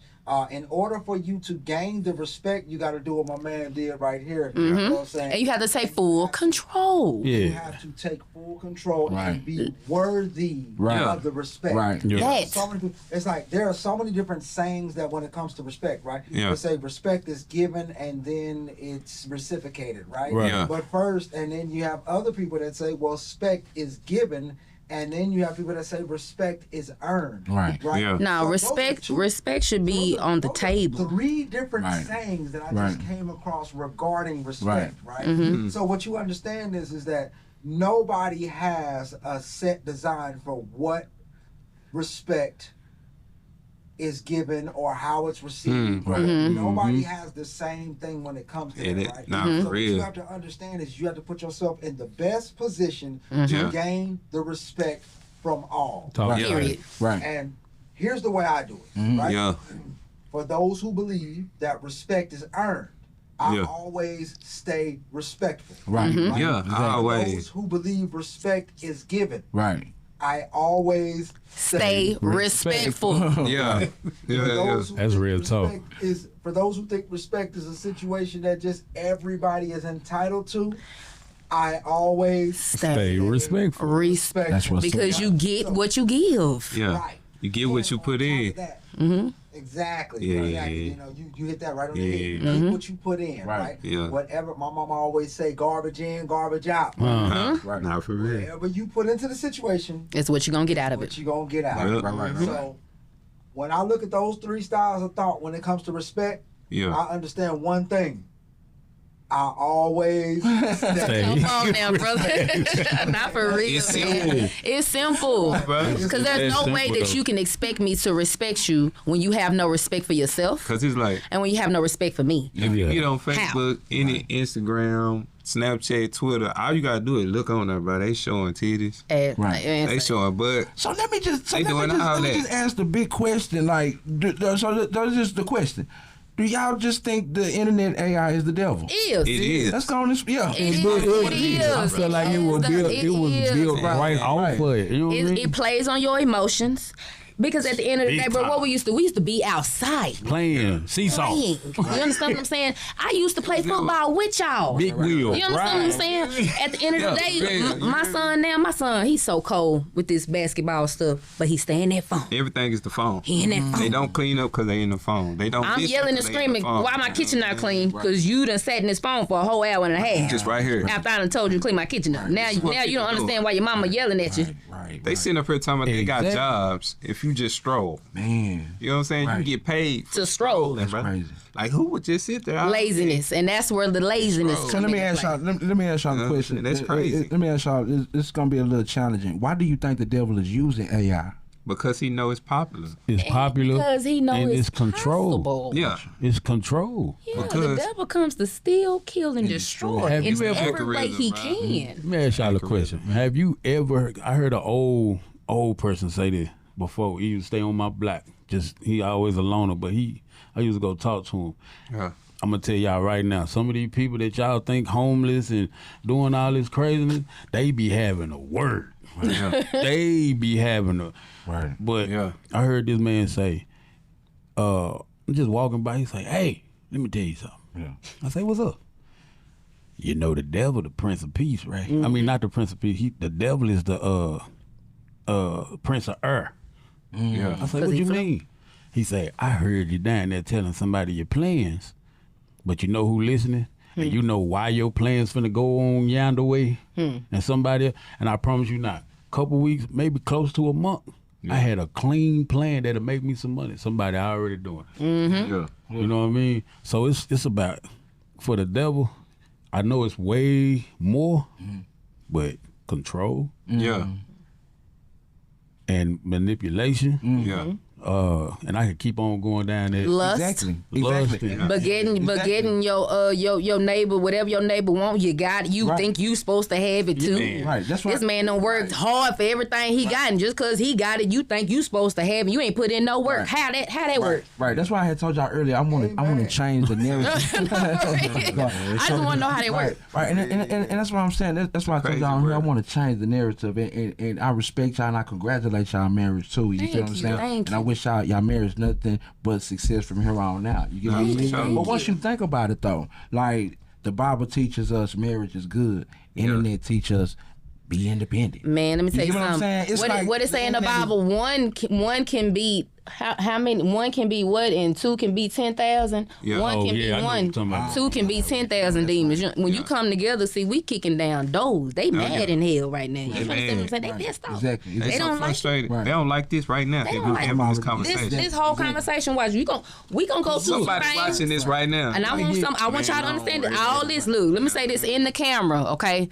S5: In order for you to gain the respect, you got to do what my man did right here. You know what I'm saying?
S3: And you have to take full control.
S5: You
S4: Yeah.
S5: have to take full control
S1: Right.
S5: and be worthy
S1: Right.
S5: of the respect.
S1: Right.
S4: Yeah.
S3: That.
S5: So many people, it's like there are so many different sayings that when it comes to respect, right?
S2: Yeah.
S5: They say respect is given and then it's reciprocated, right?
S4: Right.
S2: Yeah.
S5: But first, and then you have other people that say, well, respect is given, and then you have people that say respect is earned.
S1: Right.
S5: Right.
S2: Yeah.
S3: Now
S5: So those are two-
S3: respect should be
S5: those are-
S3: on the
S5: those are
S3: table.
S5: 3 different
S1: Right.
S5: sayings that I
S1: Right.
S5: just came across regarding respect, right?
S3: Mm-hmm.
S5: So what you understand is that nobody has a set design for what respect is given or how it's received.
S1: right.
S5: Nobody has the same thing when it comes to
S2: Yeah,
S5: that,
S2: that-
S5: right?
S2: nah,
S5: So
S2: for
S5: what
S2: real.
S5: you have to understand is you have to put yourself in the best position
S2: Yeah.
S5: to gain the respect from all.
S4: Talk.
S2: Yeah.
S3: Period.
S1: Right.
S5: And here's the way I do it, right?
S2: Yeah.
S5: For those who believe that respect is earned, I
S2: Yeah.
S5: always stay respectful.
S1: Right. Right.
S2: Yeah,
S5: For
S2: always.
S5: those who believe respect is given,
S1: Right.
S5: I always
S3: Stay respectful.
S2: Yeah.
S5: For
S2: Yeah.
S5: those who
S4: That's
S5: think
S4: real talk.
S5: respect is for those who think respect is a situation that just everybody is entitled to, I always
S4: Stay respectful.
S3: Respect.
S1: That's what's
S3: Because
S1: up.
S3: you get what you give.
S2: Yeah.
S5: right.
S2: You get what you
S5: And
S2: put
S5: on top
S2: in.
S5: of that, Exactly.
S2: Yeah,
S5: exactly.
S2: yeah,
S5: You know, you hit that right on the
S2: Yeah,
S5: head.
S2: yeah.
S5: Get what you put in,
S1: Right.
S5: right?
S2: Yeah.
S5: Whatever my mama always say, garbage in, garbage out.
S1: Right.
S2: Nah, for real.
S5: Whatever you put into the situation,
S3: It's what you're going to get out of
S5: what
S3: it.
S5: you gonna get out.
S2: Right,
S1: right.
S5: So when I look at those 3 styles of thought when it comes to respect,
S2: Yeah.
S5: I understand one thing. I always stay.
S3: Come on now, brother. Not for real.
S2: It's
S3: man.
S2: simple.
S3: It's simple. Because there's no way that you can expect me to respect you when you have no respect for yourself
S2: Cause it's like
S3: and when you have no respect for me.
S2: if you
S4: Yeah.
S2: get on Facebook, any Instagram, Snapchat, Twitter, all you gotta do is look on there, bro. They showing titties.
S1: Right.
S2: They showing butt.
S1: So let me just
S2: They doing all that.
S1: ask the big question. Like, so that's just the question. Do y'all just think the internet AI is the devil?
S3: It
S2: It is.
S1: Let's go on this. Yeah.
S3: It is.
S4: I feel like it was built. It was built right off of it. You know what I mean?
S3: It plays on your emotions. Because at the end of the
S4: Big
S3: day, bro,
S4: time.
S3: what we used to be outside.
S4: Playing seesaw,
S3: Playing. You understand what I'm saying? I used to play football with y'all.
S4: big wheel.
S3: You understand what I'm saying? At the end of the day, my son, he's so cold with this basketball stuff, but he stay in that phone.
S2: Everything is the phone.
S3: He in that phone.
S2: They don't clean up because they in the phone. They don't.
S3: I'm
S2: listen
S3: yelling and
S2: 'cause they in the
S3: screaming,
S2: phone.
S3: why my kitchen not clean? Because you done sat in this phone for a whole hour and a half.
S2: Just right here.
S3: After I done told you to clean my kitchen up. Now you
S2: what
S3: don't
S2: people do.
S3: understand why your mama yelling at you.
S1: Right.
S2: They sitting up here talking about they got
S4: Exactly.
S2: jobs. If you just stroll,
S1: Man.
S2: you know what I'm saying? You
S1: Right.
S2: can get paid
S3: To stroll.
S2: That's
S1: crazy.
S2: Like who would just sit there?
S3: Laziness. And that's where the laziness
S1: So
S3: come
S1: let me
S3: into
S1: ask
S3: play.
S1: y'all. Let me ask y'all a
S2: Yeah,
S1: question.
S2: that's crazy.
S1: Let me ask y'all. It's gonna be a little challenging. Why do you think the devil is using AI?
S2: Because he know it's popular.
S4: It's popular
S3: Because he knows
S4: and
S3: it's
S4: control.
S3: possible.
S2: Yeah.
S4: It's control.
S3: Yeah, the
S2: Because-
S3: devil comes to steal, kill, and destroy
S4: Have
S3: in
S4: you ever-
S3: every way he
S2: Algorithm,
S3: can.
S4: Let me ask y'all a question. Have you ever? I heard an old person say this before. He used to stay on my block. He always a loner, but I used to go talk to him.
S2: Yeah.
S4: I'm gonna tell y'all right now, some of these people that y'all think homeless and doing all this craziness, they be having a word.
S2: Yeah.
S4: They be having a.
S1: Right.
S4: But
S2: Yeah.
S4: I heard this man say, I'm just walking by, he's like, hey, let me tell you something.
S1: Yeah.
S4: I say, what's up? You know the devil, the Prince of Peace, right? I mean, not the Prince of Peace. The devil is the Prince of Air.
S2: Yeah.
S4: I say, what you mean? He said, I heard you down there telling somebody your plans, but you know who listening? And you know why your plans finna go on yonder way? And somebody, and I promise you not, couple weeks, maybe close to a month, I had a clean plan that'll make me some money. Somebody already doing it.
S2: Yeah.
S4: You know what I mean? So it's about, for the devil, I know it's way more, but control
S2: Yeah.
S4: and manipulation,
S2: Yeah.
S4: and I could keep on going down there.
S3: Lust.
S1: Exactly.
S4: Lust
S1: Exactly.
S4: and-
S3: But getting your neighbor, whatever your neighbor want, you got it. You
S1: Right.
S3: think you supposed to have it too.
S4: Yeah.
S1: Right. That's
S3: This
S1: right.
S3: man done worked hard for everything he got, and just cause he got it, you think you supposed to have it. You ain't put in no work.
S1: Right.
S3: How that work?
S1: Right. That's why I had told y'all earlier. I want to change the narrative.
S3: I just want to know how they
S1: Right,
S3: work.
S1: right, and that's what I'm saying. That's why I told
S2: Crazy
S1: y'all I
S2: word.
S1: want to change the narrative, and I respect y'all and I congratulate y'all on marriage too. You
S3: Thank
S1: feel what I'm
S3: you,
S1: saying?
S3: thank
S1: And I
S3: you.
S1: wish y'all marriage nothing but success from here on out. You get what I mean?
S2: sure.
S1: But once you think about it though, like the Bible teaches us marriage is good. Internet teaches us be independent.
S3: Man, let me tell you
S1: get what I'm
S3: something.
S1: saying? It's like
S3: What it say in the
S1: the internet
S3: Bible? One can beat how many? One can be what, and two can be 10,000.
S2: Yeah.
S3: One
S4: Oh,
S3: can
S4: yeah, I
S3: be
S4: know what
S3: one.
S4: you're talking about.
S3: Two can be 10,000 demons. When you come together, see, we kicking down doors. They mad in hell right now. You understand what I'm saying? They pissed off.
S1: Exactly.
S2: They
S3: They
S2: so
S3: don't like it.
S2: frustrated.
S1: Right.
S2: They don't like this right now. They
S3: don't like
S2: having this
S1: it.
S2: conversation.
S3: This whole conversation was we gonna go through
S2: Somebody
S3: some
S2: watching
S3: things.
S2: this right now.
S3: And I want y'all to understand that all this. Look, let me say this in the camera, okay?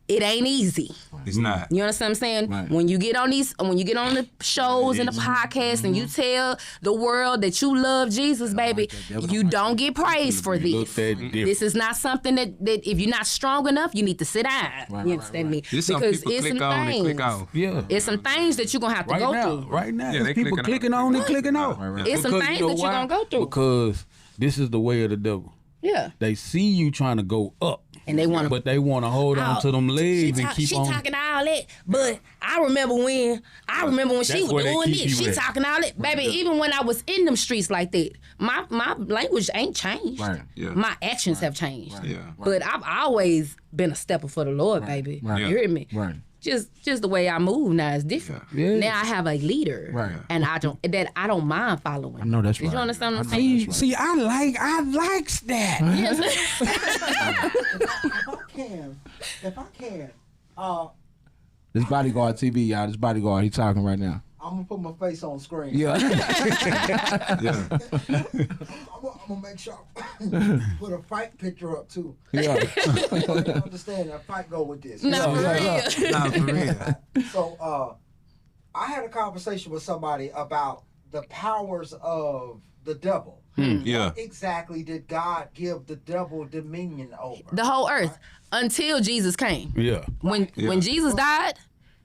S3: It ain't easy.
S2: It's not.
S3: You understand what I'm saying?
S1: Right.
S3: When you get on the shows and the podcasts and you tell the world that you love Jesus, baby, you don't get praise for
S4: You
S3: this.
S4: look that different.
S3: This is not something that if you're not strong enough, you need to sit down. You understand me?
S2: This some
S3: Because
S2: people
S3: it's
S2: click
S3: some
S2: on and
S3: things.
S2: click off.
S4: Yeah.
S3: It's some things that you're gonna have to
S4: Right
S3: go
S4: now,
S3: through.
S4: right now,
S2: Yeah,
S4: there's
S2: they
S4: people
S2: clicking
S4: clicking
S2: on.
S4: on and clicking off.
S3: It's some
S4: Because
S3: things
S4: you know
S3: that you're
S4: why?
S3: gonna go through.
S4: Because this is the way of the devil.
S3: Yeah.
S4: They see you trying to go up,
S3: And they want
S4: but they want to hold on to them legs and keep
S3: she
S4: on.
S3: talking all that, but I remember when she
S4: That's
S3: was
S4: where they
S3: doing
S4: keep
S3: this.
S4: you
S3: She
S4: at.
S3: talking all that, baby. Even when I was in them streets like that, my language ain't changed.
S1: Right.
S2: Yeah.
S3: My actions have changed.
S2: Yeah.
S3: But I've always been a stepper for the Lord, baby.
S1: Right.
S3: You hear me?
S1: Right.
S3: Just the way I move now is different.
S4: Yeah.
S3: Now I have a leader,
S1: Right.
S3: and I don't mind following.
S1: I know that's
S3: Did
S1: right.
S3: you understand what I'm
S1: I know
S3: saying?
S1: that's
S4: See, I likes that.
S5: If I can,
S1: This Bodyguard TV, y'all. This Bodyguard, he talking right now.
S5: I'm gonna put my face on screen.
S1: Yeah.
S2: Yeah.
S5: I'm gonna make sure put a fight picture up too.
S1: Yeah.
S5: So you understand that fight go with this.
S3: Not for real.
S2: Nah, for real.
S5: So I had a conversation with somebody about the powers of the devil.
S2: Yeah.
S5: What exactly did God give the devil dominion over?
S3: The whole earth until Jesus came.
S4: Yeah.
S3: When Jesus died,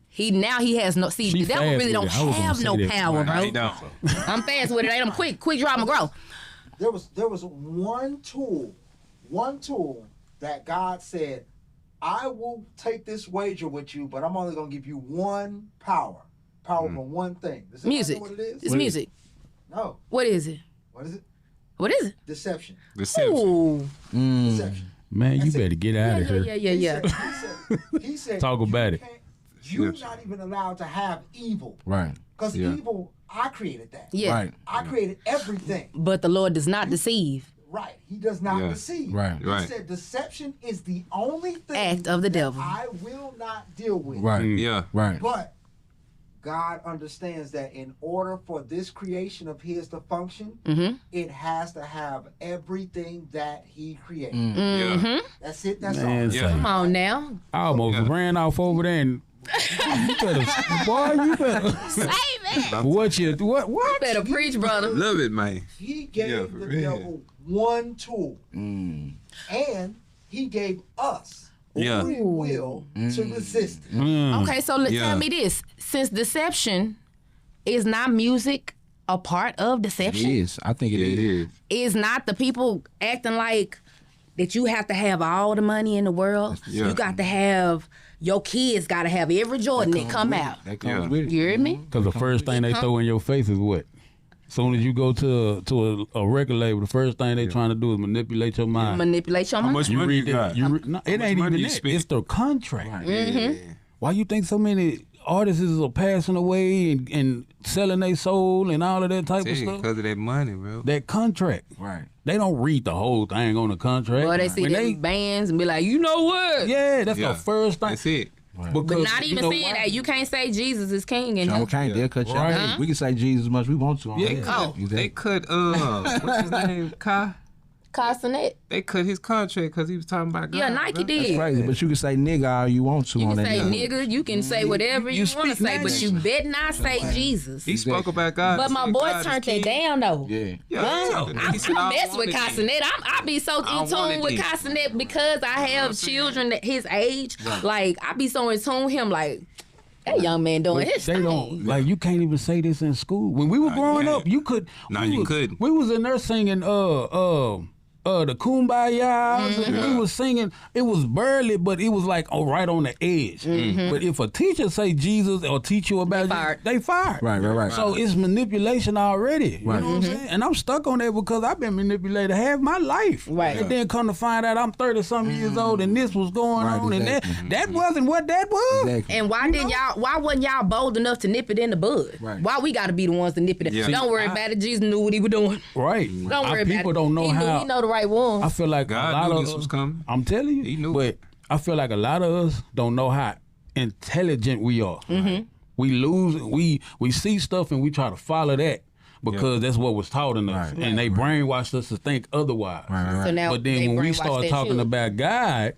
S3: he has no. See,
S4: She
S3: the devil
S4: fast
S3: really
S4: with
S3: don't
S4: it. I was gonna
S3: have
S4: say
S3: no
S4: that.
S3: power,
S2: Nah,
S3: bro.
S2: he don't.
S3: I'm fast with it. Ain't I'm quick draw my grow.
S5: There was one tool that God said, I will take this wager with you, but I'm only gonna give you one power for one thing. Does anybody
S3: Music.
S5: know what it is?
S3: It's music.
S5: No.
S3: What is it?
S5: What is it?
S3: What is it?
S5: Deception.
S2: Deception.
S3: Ooh.
S5: Deception.
S4: Man, you
S5: That's it.
S4: better get out of here.
S3: Yeah.
S5: He said
S4: Talk
S5: you
S4: about it.
S5: can't- You're not even allowed to have evil.
S1: Right.
S5: Because
S2: Yeah.
S5: evil, I created that.
S3: Yeah.
S1: Right.
S5: I created everything.
S3: But the Lord does not deceive.
S5: Right. He does not
S2: Yeah.
S5: deceive.
S1: Right.
S5: He
S2: Right.
S5: said deception is the only thing
S3: Act of the
S5: that
S3: devil.
S5: I will not deal with.
S1: Right.
S2: Yeah.
S1: Right.
S5: But God understands that in order for this creation of his to function, it has to have everything that he created.
S2: Yeah.
S5: That's it. That's
S4: Man,
S5: all.
S4: say,
S3: Come on now.
S4: I almost
S2: Yeah.
S4: ran off over there and you better, boy, you better.
S3: Say man.
S4: What?
S3: Better preach, brother.
S2: Love it, man.
S5: He gave
S2: Yeah, for
S5: the
S2: real.
S5: devil one tool, and he gave us
S2: Yeah.
S5: free will to resist it.
S3: Okay, so
S2: Yeah.
S3: tell me this. Since deception is not music a part of
S1: It
S3: deception?
S1: is. I think
S2: It
S1: it is.
S3: Is not the people acting like that you have to have all the money in the world?
S2: Yeah.
S3: You got to have, your kids got to have every Jordan that come out.
S1: That comes
S2: Yeah.
S1: with it.
S3: You hear me?
S4: Because the first thing they throw in your face is what? Soon as you go to a record label, the first thing they trying to do is manipulate your mind.
S3: Manipulate your
S2: How
S3: mind.
S2: much
S4: You
S2: money you
S4: read that?
S2: got?
S4: No, it ain't
S2: money
S4: even
S2: you
S4: that.
S2: spend?
S4: It's the contract.
S2: Yeah.
S4: Why you think so many artists are passing away and selling their soul and all of that type of stuff?
S2: Because of that money, bro.
S4: That contract.
S1: Right.
S4: They don't read the whole thing on the contract.
S3: Or they see
S4: When
S3: them bands and be like, you know what?
S4: yeah, that's
S2: Yeah.
S4: the first thing.
S2: That's it.
S4: Because,
S3: But not
S4: you
S3: even
S4: know
S3: saying
S4: why?
S3: that. You can't say Jesus is king and
S1: John Kane, they'll cut you
S4: Right.
S1: out. We can say Jesus as much as we want to. On
S2: Yeah,
S1: here.
S2: they cut,
S3: Oh.
S2: they cut what's his name? Kai?
S3: Castanet.
S2: They cut his contract because he was talking about God.
S3: Yeah, Nike
S2: bro.
S3: did.
S1: Crazy, but you can say nigga all you want to
S3: You
S1: on
S3: can
S1: that.
S3: say
S1: nigga.
S3: nigga, you can say whatever you, want to
S4: speak
S3: say, but you better not say Jesus.
S2: He spoke about God.
S3: But my
S2: said
S3: boy
S2: God is
S3: turned
S2: king.
S3: that down though.
S1: Yeah.
S2: Yeah,
S3: I
S2: he said, I
S3: mess
S2: don't
S3: with
S2: want it.
S3: Castanet. I be so
S2: I
S3: in
S2: don't want
S3: tune
S2: it
S3: with
S2: then.
S3: Castanet because I have children that his age. Like I be so in tune with him. Like that young man doing his
S4: They
S3: thing.
S4: don't like you can't even say this in school. When we were growing
S2: can't.
S4: up, you could.
S2: No,
S4: we
S2: you
S4: was-
S2: couldn't.
S4: We was in there singing the Kumbaya. We was singing. It was barely, but it was like right on the edge. But if a teacher say Jesus or teach you about
S3: fired.
S4: Jesus, they fired.
S1: Right.
S4: So it's manipulation already. You
S1: Right.
S4: know what I'm saying? And I'm stuck on that because I've been manipulated half my life.
S3: Right.
S4: And then come to find out I'm 30-something years old and this was going
S1: Right,
S4: on
S1: exactly.
S4: and that wasn't what that was.
S1: Exactly.
S3: And why didn't y'all? Why wasn't y'all bold enough to nip it in the bud?
S1: Right.
S3: Why we got to be the ones to nip it in?
S2: Yeah.
S3: Don't worry about it. Jesus knew what he was doing.
S4: Right.
S3: Don't worry about it.
S4: People don't know
S3: he knew,
S4: how.
S3: He know the right one.
S4: I feel like a lot
S2: God knew
S4: of
S2: this was coming.
S4: I'm telling you,
S2: He knew.
S4: but I feel like a lot of us don't know how intelligent we are. We lose. We see stuff and we try to follow that because that's what was taught in us, and they brainwashed us to think otherwise.
S1: Right.
S3: So now
S4: But
S3: they
S4: then when we
S3: brainwashed
S4: start
S3: that
S4: talking
S3: shit.
S4: about God,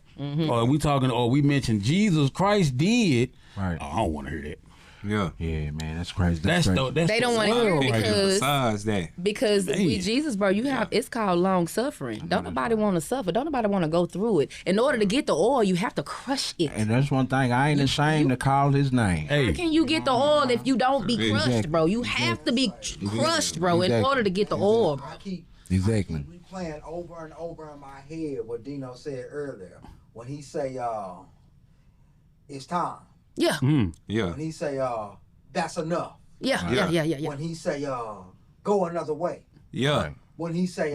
S4: or we mention Jesus Christ did,
S1: Right.
S4: I don't want to hear that.
S2: Yeah.
S1: Yeah, man, that's crazy.
S4: That's
S1: crazy.
S4: the
S3: They don't wanna hear it
S4: world right
S3: because-
S4: there.
S2: Besides that,
S3: Because
S4: Man.
S3: with Jesus, bro, you have it's called long suffering. Don't nobody want to suffer. Don't nobody want to go through it. In order to get the oil, you have to crush it.
S1: And that's one thing. I ain't ashamed to call his name.
S3: How
S4: Hey,
S3: can you get the oil if you don't be crushed,
S1: Exactly.
S3: bro? You have to be crushed, bro, in
S1: Exactly.
S3: order to get the oil, bro.
S5: I keep
S1: Exactly.
S5: replaying over and over in my head what Dino said earlier when he say, "It's time."
S3: Yeah,
S2: yeah.
S5: When he say, "That's enough."
S3: yeah.
S5: When he say, "Go another way."
S2: Yeah.
S5: When he say,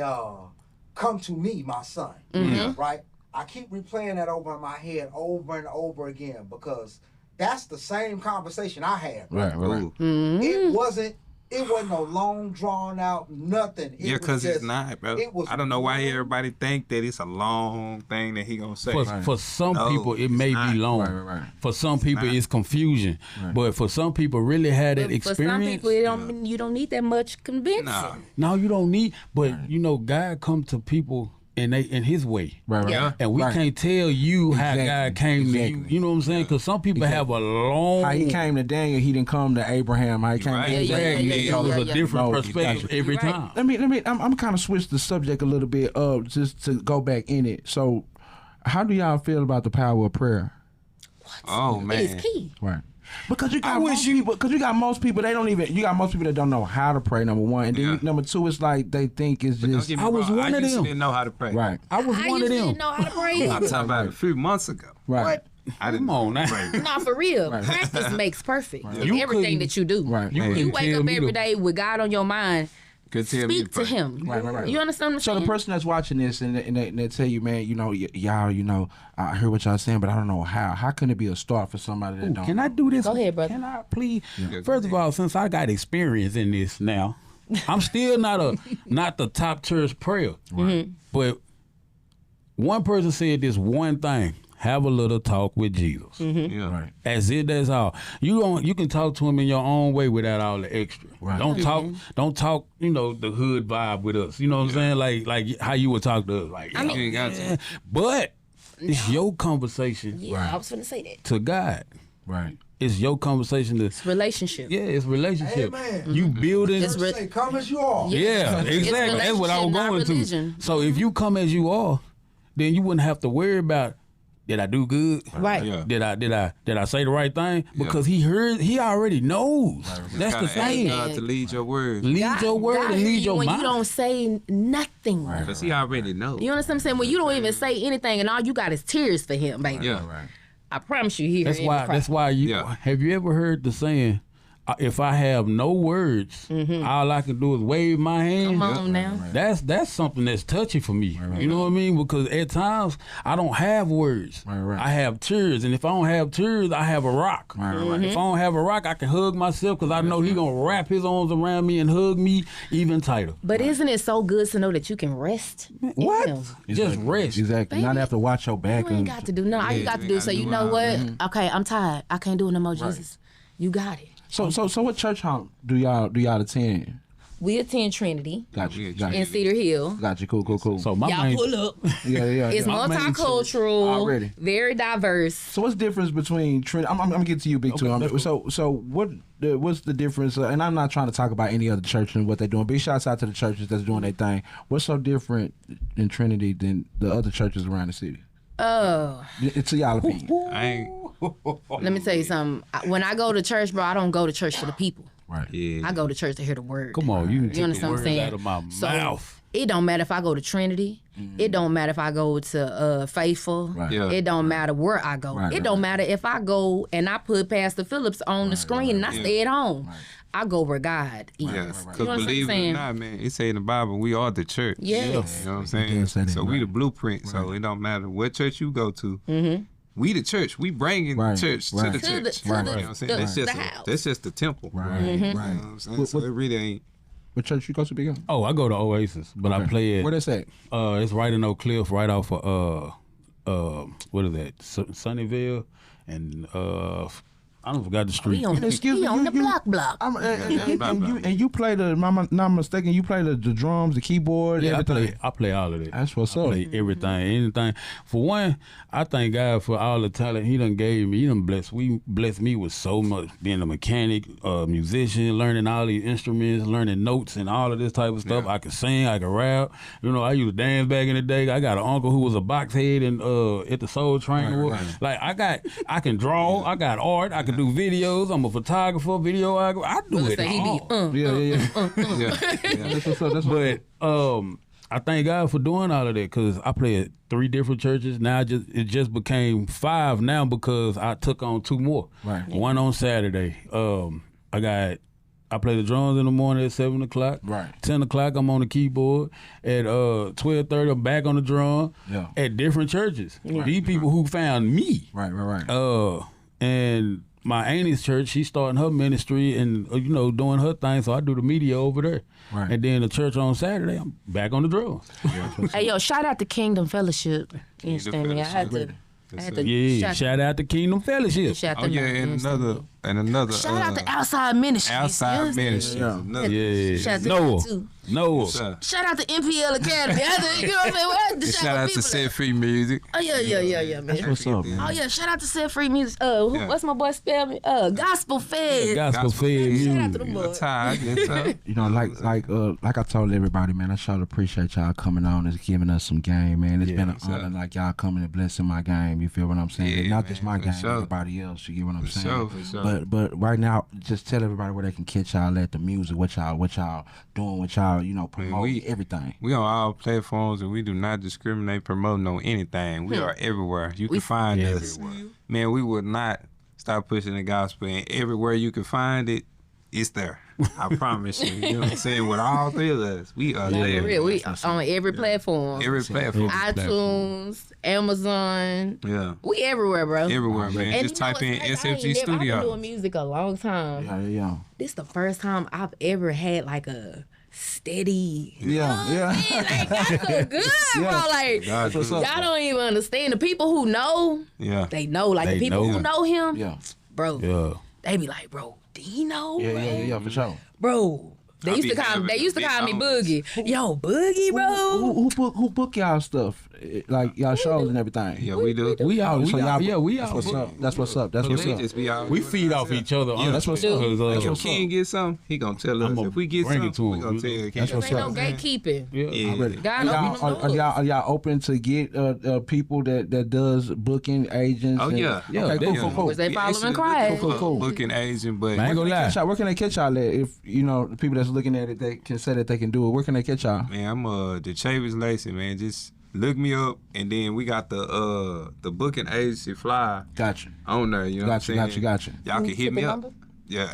S5: "Come to me, my son."
S3: Mm-hmm.
S5: Right. I keep replaying that over in my head over and over again because that's the same conversation I had.
S1: Right.
S2: Ooh.
S3: Mm-hmm.
S5: It wasn't It wasn't no long drawn out nothing.
S2: Yeah, because it's not, bro.
S5: It was
S2: I don't know why
S5: one-
S2: everybody think that it's a long thing that he gonna say.
S4: For some
S2: No,
S4: people, it
S2: it's
S4: may
S2: not.
S4: be long.
S1: Right.
S4: For some people,
S2: not.
S4: it's confusion. But for some people, really had that
S3: But for
S4: experience.
S3: some people, you don't need that much convincing.
S2: Nah.
S4: No, you don't need. But you know, God come to people in His way.
S1: Right.
S3: Yeah.
S4: And we
S1: Right.
S4: can't tell you how
S1: Exactly.
S4: God came to you.
S1: Exactly.
S4: You know what I'm saying? Because some people have a long.
S1: How he came to Daniel, he didn't come to Abraham. How he came
S2: Right.
S1: to
S2: Yeah,
S1: Exactly.
S3: yeah,
S4: It was a
S3: yeah.
S4: different
S1: No,
S4: perspective
S1: gotcha.
S4: every
S3: You're right.
S4: time.
S1: Let me. I'm kind of switch the subject a little bit, just to go back in it. So, how do y'all feel about the power of prayer?
S2: Oh man.
S3: It's key.
S1: Right. Because you got most people. Because you got most people. They don't even. You got most people that don't know how to pray. Number one, and then
S2: Yeah.
S1: number two, it's like they think it's
S2: Don't
S1: just
S2: get me
S4: I was
S2: wrong,
S4: one of
S2: used to
S4: them.
S2: didn't know how to pray.
S1: right.
S4: I was
S3: I
S4: one
S3: used
S4: of
S3: to
S4: them.
S3: didn't know how to pray.
S2: I'm talking about a few months ago.
S1: Right.
S2: I didn't
S4: Come on now.
S2: pray.
S3: No, for real. Practice makes perfect. in
S4: You
S3: everything
S4: couldn't-
S3: that you do.
S1: Right.
S4: You
S3: You
S4: couldn't
S3: wake
S4: tell
S3: up
S4: me
S3: every
S4: to-
S3: day with God on your mind.
S2: Could tell me
S3: Speak to
S2: pray.
S3: Him.
S1: Right.
S3: You understand what I'm
S1: So
S3: saying?
S1: the person that's watching this and they tell you, man, you know, y'all, you know, I hear what y'all saying, but I don't know how. How can it be a start for somebody that
S4: Ooh,
S1: don't?
S4: can I do this?
S3: Go ahead, brother.
S4: Can I please?
S2: Yeah,
S4: First of all, since I got experience in this now, I'm still not the top church prayer. But one person said this one thing: have a little talk with Jesus.
S2: Yeah.
S1: Right.
S4: That's all. You can talk to him in your own way without all the extra.
S1: Right.
S4: Don't talk, you know, the hood vibe with us. You know what I'm saying? Like how you would talk to us. Like,
S3: I mean-
S2: You ain't got to.
S4: but it's your conversation
S3: Yeah, I was going to say that.
S4: to God.
S1: Right.
S4: It's your conversation to
S3: It's relationship.
S4: yeah, it's relationship.
S5: Amen.
S4: You building
S3: It's re-
S5: Say, come as you are.
S4: yeah,
S3: It's
S4: exactly. That's what I was
S3: relationship, not
S4: going
S3: religion.
S4: to. So if you come as you are, then you wouldn't have to worry about did I do good?
S3: Right.
S2: Yeah.
S4: Did I say the right thing? Because he already knows. That's the
S2: Gotta ask
S4: thing.
S2: God to lead your words.
S4: Lead
S3: God-
S4: your word
S3: God
S4: and
S3: hear
S4: lead
S3: you
S4: your
S3: when
S4: mind.
S3: you don't say nothing.
S2: Because he already knows.
S3: You understand what I'm saying? When you don't even say anything and all you got is tears for him, baby.
S2: Yeah.
S1: Right.
S3: I promise you, he
S4: That's
S3: heard
S4: why.
S3: every cry.
S4: That's why you.
S2: Yeah.
S4: Have you ever heard the saying? If I have no words, all I can do is wave my hand.
S3: Come on now.
S4: That's something that's touchy for me. You know what I mean? Because at times I don't have words.
S1: Right.
S4: I have tears, and if I don't have tears, I have a rock.
S1: Right.
S4: If I don't have a rock, I can hug myself because I know he gonna wrap his arms around me and hug me even tighter.
S3: But isn't it so good to know that you can rest? in
S4: What?
S3: Him?
S4: Just rest.
S1: Exactly. Not
S3: Baby,
S1: have to watch your back.
S3: You ain't got to do nothing. All you got to do is say, you know what? Okay, I'm tired. I can't do it no more, Jesus. You got it.
S1: So what church home do y'all attend?
S3: We attend Trinity
S1: Got you.
S3: in Cedar Hill.
S1: Got you. Cool.
S4: So my
S3: Y'all
S4: main,
S3: pull up.
S1: Yeah.
S3: It's
S4: My main
S3: multicultural,
S1: Already.
S3: very diverse.
S1: So what's the difference between Trinity? I'm gonna get to you, Big Two. So what's the difference? And I'm not trying to talk about any other church and what they're doing. Big shouts out to the churches that's doing their thing. What's so different in Trinity than the other churches around the city? It's y'all opinion.
S2: I ain't.
S3: Let me tell you something. When I go to church, bro, I don't go to church for the people.
S1: Right.
S2: Yeah.
S3: I go to church to hear the word.
S4: come on, you took the
S3: understand what I'm
S4: words
S3: saying?
S4: out of my
S3: So,
S4: mouth.
S3: It don't matter if I go to Trinity. It don't matter if I go to Faithful.
S1: Right.
S2: Yeah.
S3: It don't matter where I go.
S1: Right,
S3: It
S1: right,
S3: don't matter if I go and I put Pastor Phillips on the screen and I stay at home. I go where God is.
S2: Yeah,
S3: You know
S2: because
S3: what I'm
S2: believe it or
S3: saying?
S2: not, man, it say in the Bible, we are the church.
S3: Yes.
S2: You know what I'm
S1: It
S2: saying?
S1: does say that,
S2: So we
S1: right.
S2: the blueprint. So it don't matter what church you go to. We the church. We bringing
S1: Right,
S2: the church
S1: right.
S2: to the
S3: To
S2: church.
S3: the- to
S2: You know
S3: the-
S2: what I'm saying?
S3: the-
S2: That's just
S3: the house.
S2: that's just the temple.
S1: Right.
S2: You know
S1: Right.
S2: what I'm saying? So it really ain't.
S1: What church you go to, Big O?
S4: Oh, I go to Oasis, but I play it.
S1: Where that's at?
S4: It's right in Oak Cliff, right off of what is that? Sunnyvale, and I don't forgot the street.
S3: He on the,
S1: Excuse
S3: he
S1: me,
S3: on
S1: you-
S3: the block.
S2: Yeah.
S1: You play the. Not mistaken. You play the drums, the keyboard,
S4: Yeah,
S1: everything.
S4: I play all of it.
S1: That's what's
S4: I
S1: up.
S4: play everything, anything. For one, I thank God for all the talent He done gave me. He done blessed me with so much. Being a mechanic, musician, learning all these instruments, learning notes and all of this type of stuff.
S2: Yeah.
S4: I can sing, I can rap. You know, I used to dance back in the day. I got an uncle who was a box head and at the Soul Train. Like I can draw. I got art. I can do videos. I'm a photographer, videographer. I do
S3: Brother
S4: it
S3: say he
S4: all.
S3: be,
S1: Yeah.
S2: Yeah.
S1: That's what's up. That's what.
S4: But I thank God for doing all of that because I play at 3 different churches. Now it just became 5 now because I took on 2 more.
S1: Right.
S4: One on Saturday. I play the drums in the morning at 7 o'clock.
S1: Right.
S4: 10 o'clock I'm on the keyboard. At 12:30 I'm back on the drum.
S1: Yeah.
S4: At different churches. These people who found me.
S1: Right.
S4: And my auntie's church, she's starting her ministry and doing her thing. So I do the media over there,
S1: Right.
S4: and then the church on Saturday, I'm back on the drums.
S3: Hey, yo, shout out to Kingdom Fellowship. You understand me? I had to
S4: Yeah, shout out to Kingdom Fellowship.
S3: shout
S2: Oh
S3: them
S2: yeah,
S3: out, you
S2: and
S3: understand me?
S2: another.
S3: Shout out to Outside Ministries.
S2: outside ministry.
S4: Yeah,
S3: Shout out to
S4: Noah.
S3: them, too.
S4: Noah.
S3: Shout out to NPL Academy. You know what I'm saying? What?
S2: Shout out to Set Free Music.
S3: Oh yeah, man.
S1: What's up, man?
S3: Oh yeah, shout out to Set Free Music.
S2: Yeah.
S3: What's my boy spell me? Gospel Fed.
S4: Gospel fed
S3: Shout out
S4: music.
S3: to them boys.
S2: Tired, yes, sir.
S1: You know, like I told everybody, man, I sure appreciate y'all coming on and giving us some game, man. It's been an
S2: sir.
S1: honor, like y'all coming and blessing my game. You feel what I'm saying?
S2: Yeah,
S1: Not just
S2: man,
S1: my
S2: for
S1: game,
S2: sure.
S1: everybody else. You get what I'm
S2: For
S1: saying?
S2: sure, for sure.
S1: But right now, just tell everybody where they can catch y'all at the music, what y'all doing, what y'all promoting, everything.
S2: We on all platforms and we do not discriminate promoting on anything. We are everywhere. You can find us. Man, we would not stop pushing the gospel, and everywhere you can find it, it's there. I promise you. You know what I'm saying? With all three of us, we are
S3: For
S2: there.
S3: real, we on every platform.
S2: Every platform.
S3: iTunes, Amazon.
S2: Yeah.
S3: We everywhere, bro.
S2: Everywhere, man.
S3: And
S2: Just
S3: you know
S2: type in
S3: what's crazy?
S2: SFG
S3: I've been
S2: Studio.
S3: doing music a long time.
S1: Yeah.
S3: This the first time I've ever had like a steady.
S1: Yeah.
S3: Like that's so good, bro. Like
S2: God,
S1: what's up.
S3: y'all don't even understand. The people who know,
S2: Yeah.
S3: they know. Like
S4: They
S3: the people
S4: know.
S3: who know him,
S1: Yeah.
S3: bro.
S4: Yeah.
S3: They be like, bro, do you know?
S1: Yeah, for sure.
S3: Bro. They
S2: I
S3: used
S2: be
S3: to call
S2: having
S3: they
S2: the
S3: used to
S2: big
S3: call me
S2: owners.
S3: Boogie. Yo, Boogie, bro.
S1: Who book y'all stuff? Like y'all shows and everything?
S2: Yeah, we do.
S4: We out.
S1: So y'all,
S4: We
S1: that's
S4: out.
S1: what's up. That's what's up. That's
S2: Yeah,
S1: what's
S2: we
S1: up.
S2: just be out.
S4: We feed off each other.
S2: Yeah,
S1: that's what's up.
S2: Like if
S1: what's
S2: King get something, he gonna tell us.
S4: I'ma
S2: If we get
S4: bring it
S2: something,
S4: to
S2: we
S4: him.
S2: gonna tell King.
S1: That's what's
S3: Ain't no
S1: up.
S3: gatekeeping.
S2: Yeah.
S1: Already.
S3: God open them doors.
S1: Are y'all open to get people that does booking agents?
S2: Oh,
S1: and-
S2: yeah.
S4: Yeah,
S1: Okay,
S4: they-
S1: cool.
S3: Was they
S2: We
S3: following
S2: actually
S3: Christ?
S2: looking for
S1: Cool.
S2: Booking agent, but
S4: Man, I ain't gonna lie.
S1: Where can they catch y'all at? If the people that's looking at it, they can say that they can do it. Where can they catch y'all?
S2: man, I'm the Chavis Lacey, man. Just look me up, and then we got the booking agency flyer
S1: Gotcha.
S2: on there. You know what I'm saying?
S1: Gotcha.
S2: Y'all can hit me up.
S3: Number?
S2: Yeah,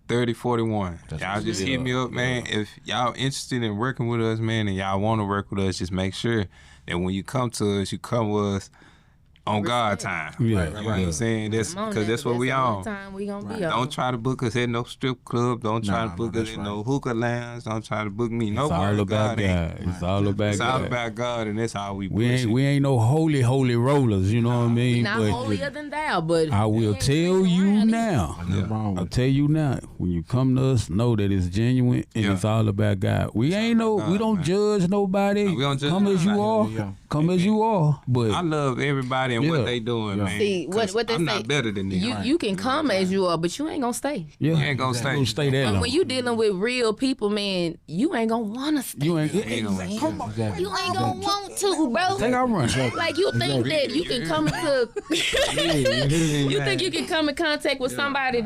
S2: 817-404-3041. Y'all just hit me up, man. If y'all interested in working with us, man, and y'all want to work with us, just make sure that when you come to us, you come with us on God time.
S4: Yeah,
S2: You know what I'm saying? That's
S3: Come on
S2: because
S3: now,
S2: that's what we
S3: the
S2: on.
S3: only time we gonna be
S2: Don't
S3: on.
S2: try to book us at no strip club. Don't try to book us
S1: that's
S2: in no hookah lounge. Don't try to book me
S4: It's
S2: nowhere.
S4: all about
S2: God ain't.
S4: God. It's all about
S2: It's all
S4: God.
S2: about God, and that's how we
S4: We
S2: push it.
S4: ain't no holy rollers. You know what I mean?
S3: Not holier than thou, but
S4: I will tell you now.
S1: Nothing wrong
S4: I'll
S1: with
S4: tell you now. When you come to us, know that it's genuine and
S2: Yeah.
S4: it's all about God. We we don't
S2: man.
S4: judge nobody.
S2: No, we don't judge
S4: come as you are.
S2: nobody.
S4: Come as you are. But
S2: I love everybody and
S4: Yeah.
S2: what they doing, man.
S3: See, what
S2: 'Cause
S3: they
S2: I'm
S3: say,
S2: not better than them.
S3: you can come as you are, but you ain't gonna stay.
S4: yeah,
S2: You ain't gonna stay.
S4: Don't stay that
S3: And
S4: long.
S3: when you dealing with real people, man, you ain't gonna wanna stay.
S4: You ain't.
S2: Ain't gonna stay.
S1: Exactly.
S3: You ain't gonna want to, bro.
S4: Take our run.
S3: Like you think that you can come into you think you can come in contact with somebody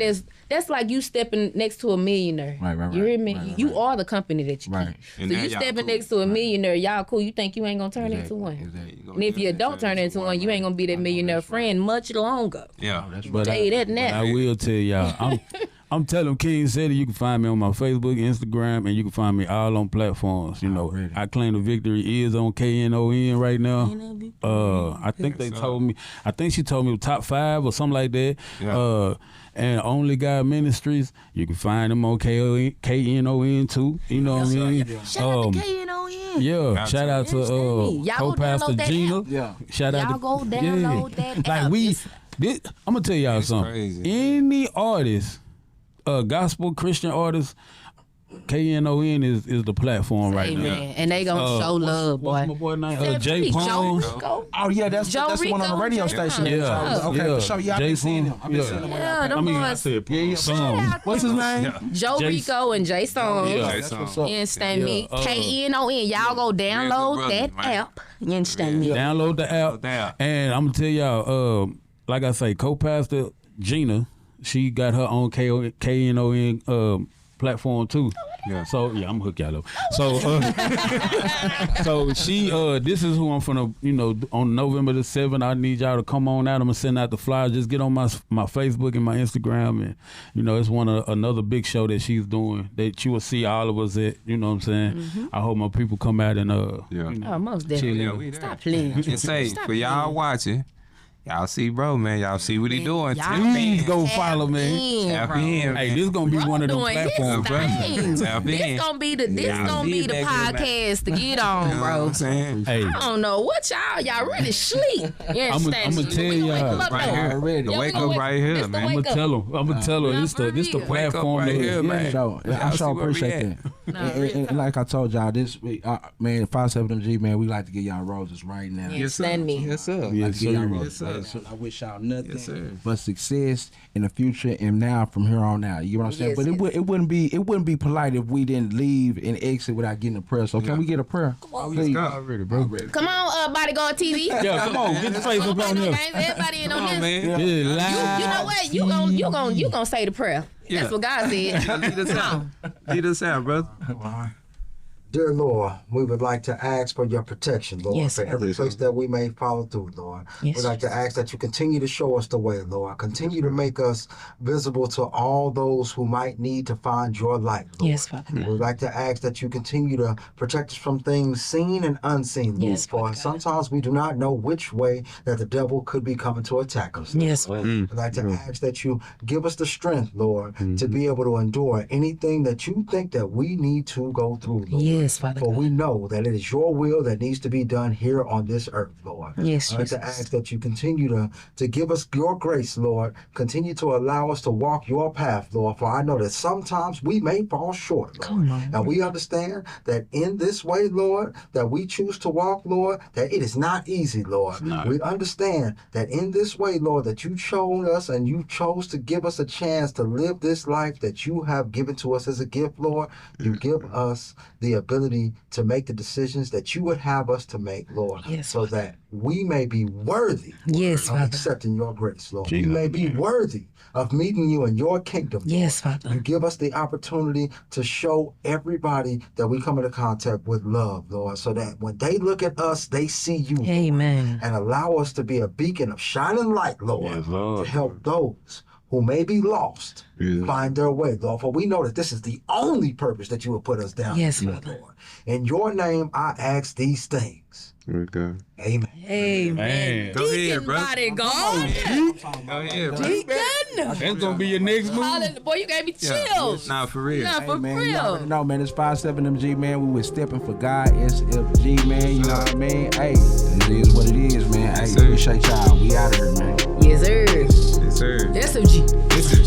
S3: that's like you stepping next to a millionaire.
S1: Right,
S3: You hear me?
S1: right,
S3: You are the company that you
S1: Right.
S3: keep.
S2: And
S3: So
S2: now
S3: you
S2: y'all
S3: stepping
S2: cool.
S3: next to a millionaire, y'all cool. You think you ain't gonna turn into one.
S1: Exactly.
S3: And if you don't turn into one, you ain't gonna be that millionaire friend much longer.
S2: Yeah.
S4: But
S3: Tell you that
S4: but
S3: now.
S4: I will tell y'all. I'm telling King City, you can find me on my Facebook, Instagram, and you can find me all on platforms. You know,
S1: Already.
S4: I claim the victory is on KNON right now. I think they told me. I think she told me top 5 or something like that.
S2: Yeah.
S4: And Only God Ministries, you can find them on KNON too. You know what I mean?
S3: Shout out to KNON.
S4: Yeah, shout out to
S3: Y'all go
S4: co-pastor
S3: download that
S4: Gina.
S3: app.
S1: Yeah.
S4: Shout out
S3: Y'all
S4: to
S3: go download that
S4: Like
S3: app.
S4: we,
S3: It's-
S4: I'm gonna tell y'all something.
S2: crazy.
S4: Any artist, gospel Christian artist, KNON is the platform right now.
S3: Amen. And they gonna show love,
S4: What's
S3: boy.
S4: my boy name?
S3: Except
S4: Jay
S3: Joe
S4: Pons.
S3: Rico.
S1: Oh yeah, that's
S3: Joe
S1: the one on the
S3: Rico,
S1: radio
S3: Jay
S1: station.
S3: Pons.
S4: Yeah,
S1: Okay,
S4: yeah.
S1: for sure. Yeah, I've
S4: Jay
S1: been seeing him.
S4: Pons.
S1: I've been
S4: Yeah.
S1: seeing him.
S3: Yeah, them
S4: I mean, I
S3: boys.
S4: said
S1: Yeah.
S4: Pons.
S1: What's his name?
S3: Joe
S4: Jay-
S3: Rico and Jay Song.
S4: Yeah.
S1: That's what's up.
S3: You understand me?
S4: Yeah,
S3: KNON. Y'all go download
S2: brother,
S3: that
S2: man.
S3: app. You understand me?
S4: Download the app.
S2: the app.
S4: And I'm gonna tell y'all, like I say, co-pastor Gina, she got her own KNON platform too.
S2: Yeah.
S4: So yeah, I'm gonna hook y'all up. So so she this is who I'm finna, on November the 7th, I need y'all to come on out. I'm gonna send out the flyer. Just get on my Facebook and my Instagram, and it's another big show that she's doing that you will see all of us at. You know what I'm saying? I hope my people come out and
S2: Yeah.
S3: Oh, most definitely.
S2: Yeah, we there.
S3: Stop playing.
S2: And say,
S3: Stop
S2: for y'all
S3: playing.
S2: watching, Y'all see, bro, man. Y'all see what he doing.
S3: Y'all
S4: Please go follow, man.
S2: Tap in.
S4: Hey, this gonna be one of them
S3: doing his
S4: platforms, bro.
S3: thing.
S2: Tap in.
S3: This gonna be the
S2: did that good,
S3: podcast to get on,
S2: You know what
S3: bro.
S2: I'm saying?
S4: Hey,
S3: I don't know what y'all really sleep. Yeah,
S4: I'ma tell y'all
S2: right here.
S1: Already.
S2: The wake up right here, man.
S4: I'ma tell him. This the
S3: real.
S4: platform
S2: right
S4: that-
S2: here, man.
S1: So,
S2: Y'all
S1: I
S2: see
S1: sure
S2: where we
S1: appreciate
S2: at.
S1: that.
S3: Nah,
S1: And
S3: real talk.
S1: like I told y'all, this week, man, 57MG, man, we like to give y'all roses right now.
S3: Yeah.
S2: Yes, sir.
S3: Stand me.
S2: Yes, sir.
S1: Like
S4: Yes,
S1: to give y'all
S4: sir.
S1: roses,
S2: Yes,
S1: right?
S2: sir.
S1: So I wish y'all nothing
S2: Yes, sir.
S1: but success in the future and now from here on out. You know what I'm saying?
S3: Yes,
S1: But
S3: yes.
S1: it wouldn't be polite if we didn't leave and exit without getting a prayer. So can we get a prayer?
S2: Let's go.
S4: Already, bro.
S3: Come on, Bodyguard TV.
S4: Yeah, come on, get the face up on here.
S3: Everybody in on
S2: Come on,
S3: this.
S2: man.
S4: Yeah, live.
S3: You know what? You gonna say the prayer.
S2: Yeah.
S3: That's what God said.
S2: Lead us out. Lead us out, brother.
S5: Dear Lord, we would like to ask for your protection, Lord,
S3: Yes,
S5: for every
S2: Father.
S5: place that we may follow through, Lord.
S3: Yes,
S5: We'd like to ask that you continue to show us the way, Lord. Continue to make us visible to all those who might need to find your light, Lord.
S3: Yes, Father.
S5: We'd like to ask that you continue to protect us from things seen and unseen, Lord.
S3: Yes,
S5: For
S3: Father God.
S5: sometimes we do not know which way that the devil could be coming to attack us.
S3: Yes,
S5: Lord.
S3: Father.
S5: We'd like to ask that you give us the strength, Lord, to be able to endure anything that you think that we need to go through, Lord.
S3: Yes, Father
S5: For
S3: God.
S5: we know that it is your will that needs to be done here on this earth, Lord.
S3: Yes,
S5: I'd like to
S3: Jesus.
S5: ask that you continue to give us your grace, Lord. Continue to allow us to walk your path, Lord. For I know that sometimes we may fall short, Lord.
S3: Come on.
S5: And we understand that in this way, Lord, that we choose to walk, Lord, that it is not easy, Lord. We understand that in this way, Lord, that you chose us and you chose to give us a chance to live this life that you have given to us as a gift, Lord. You give us the ability to make the decisions that you would have us to make, Lord,
S3: Yes,
S5: so that we may be worthy
S3: Yes,
S5: of
S3: Father.
S5: accepting your grace, Lord. We
S4: Jesus.
S5: may be worthy of meeting you in your kingdom, Lord.
S3: Yes, Father.
S5: You give us the opportunity to show everybody that we come into contact with love, Lord, so that when they look at us, they see you, Lord,
S3: Amen.
S5: and allow us to be a beacon of shining light, Lord,
S2: Yes, Lord.
S5: to help those who may be lost find their way, Lord. For we know that this is the only purpose that you will put us down
S3: Yes,
S5: here,
S3: Father.
S5: Lord. In your name, I ask these things.
S2: Here we go.
S5: Amen.
S3: Amen.
S4: Man.
S2: Go ahead,
S3: Deacon
S2: bro.
S3: Bodyguard.
S2: Go ahead, bro.
S3: Deacon.
S4: That's gonna be your next move.
S3: Hallelujah. Boy, you gave me
S2: Yeah.
S3: chills.
S2: Nah, for real.
S3: Nah, for
S1: Man, you already
S3: real.
S1: know, man. It's 57MG, man. We was stepping for God, S.F.G, man. You know what I mean? Hey, it is what it is, man. Hey,
S2: Yes, sir.
S1: appreciate y'all. We out of here, man.
S3: Yes, sir.
S2: Yes, sir.
S3: SFG.
S2: This is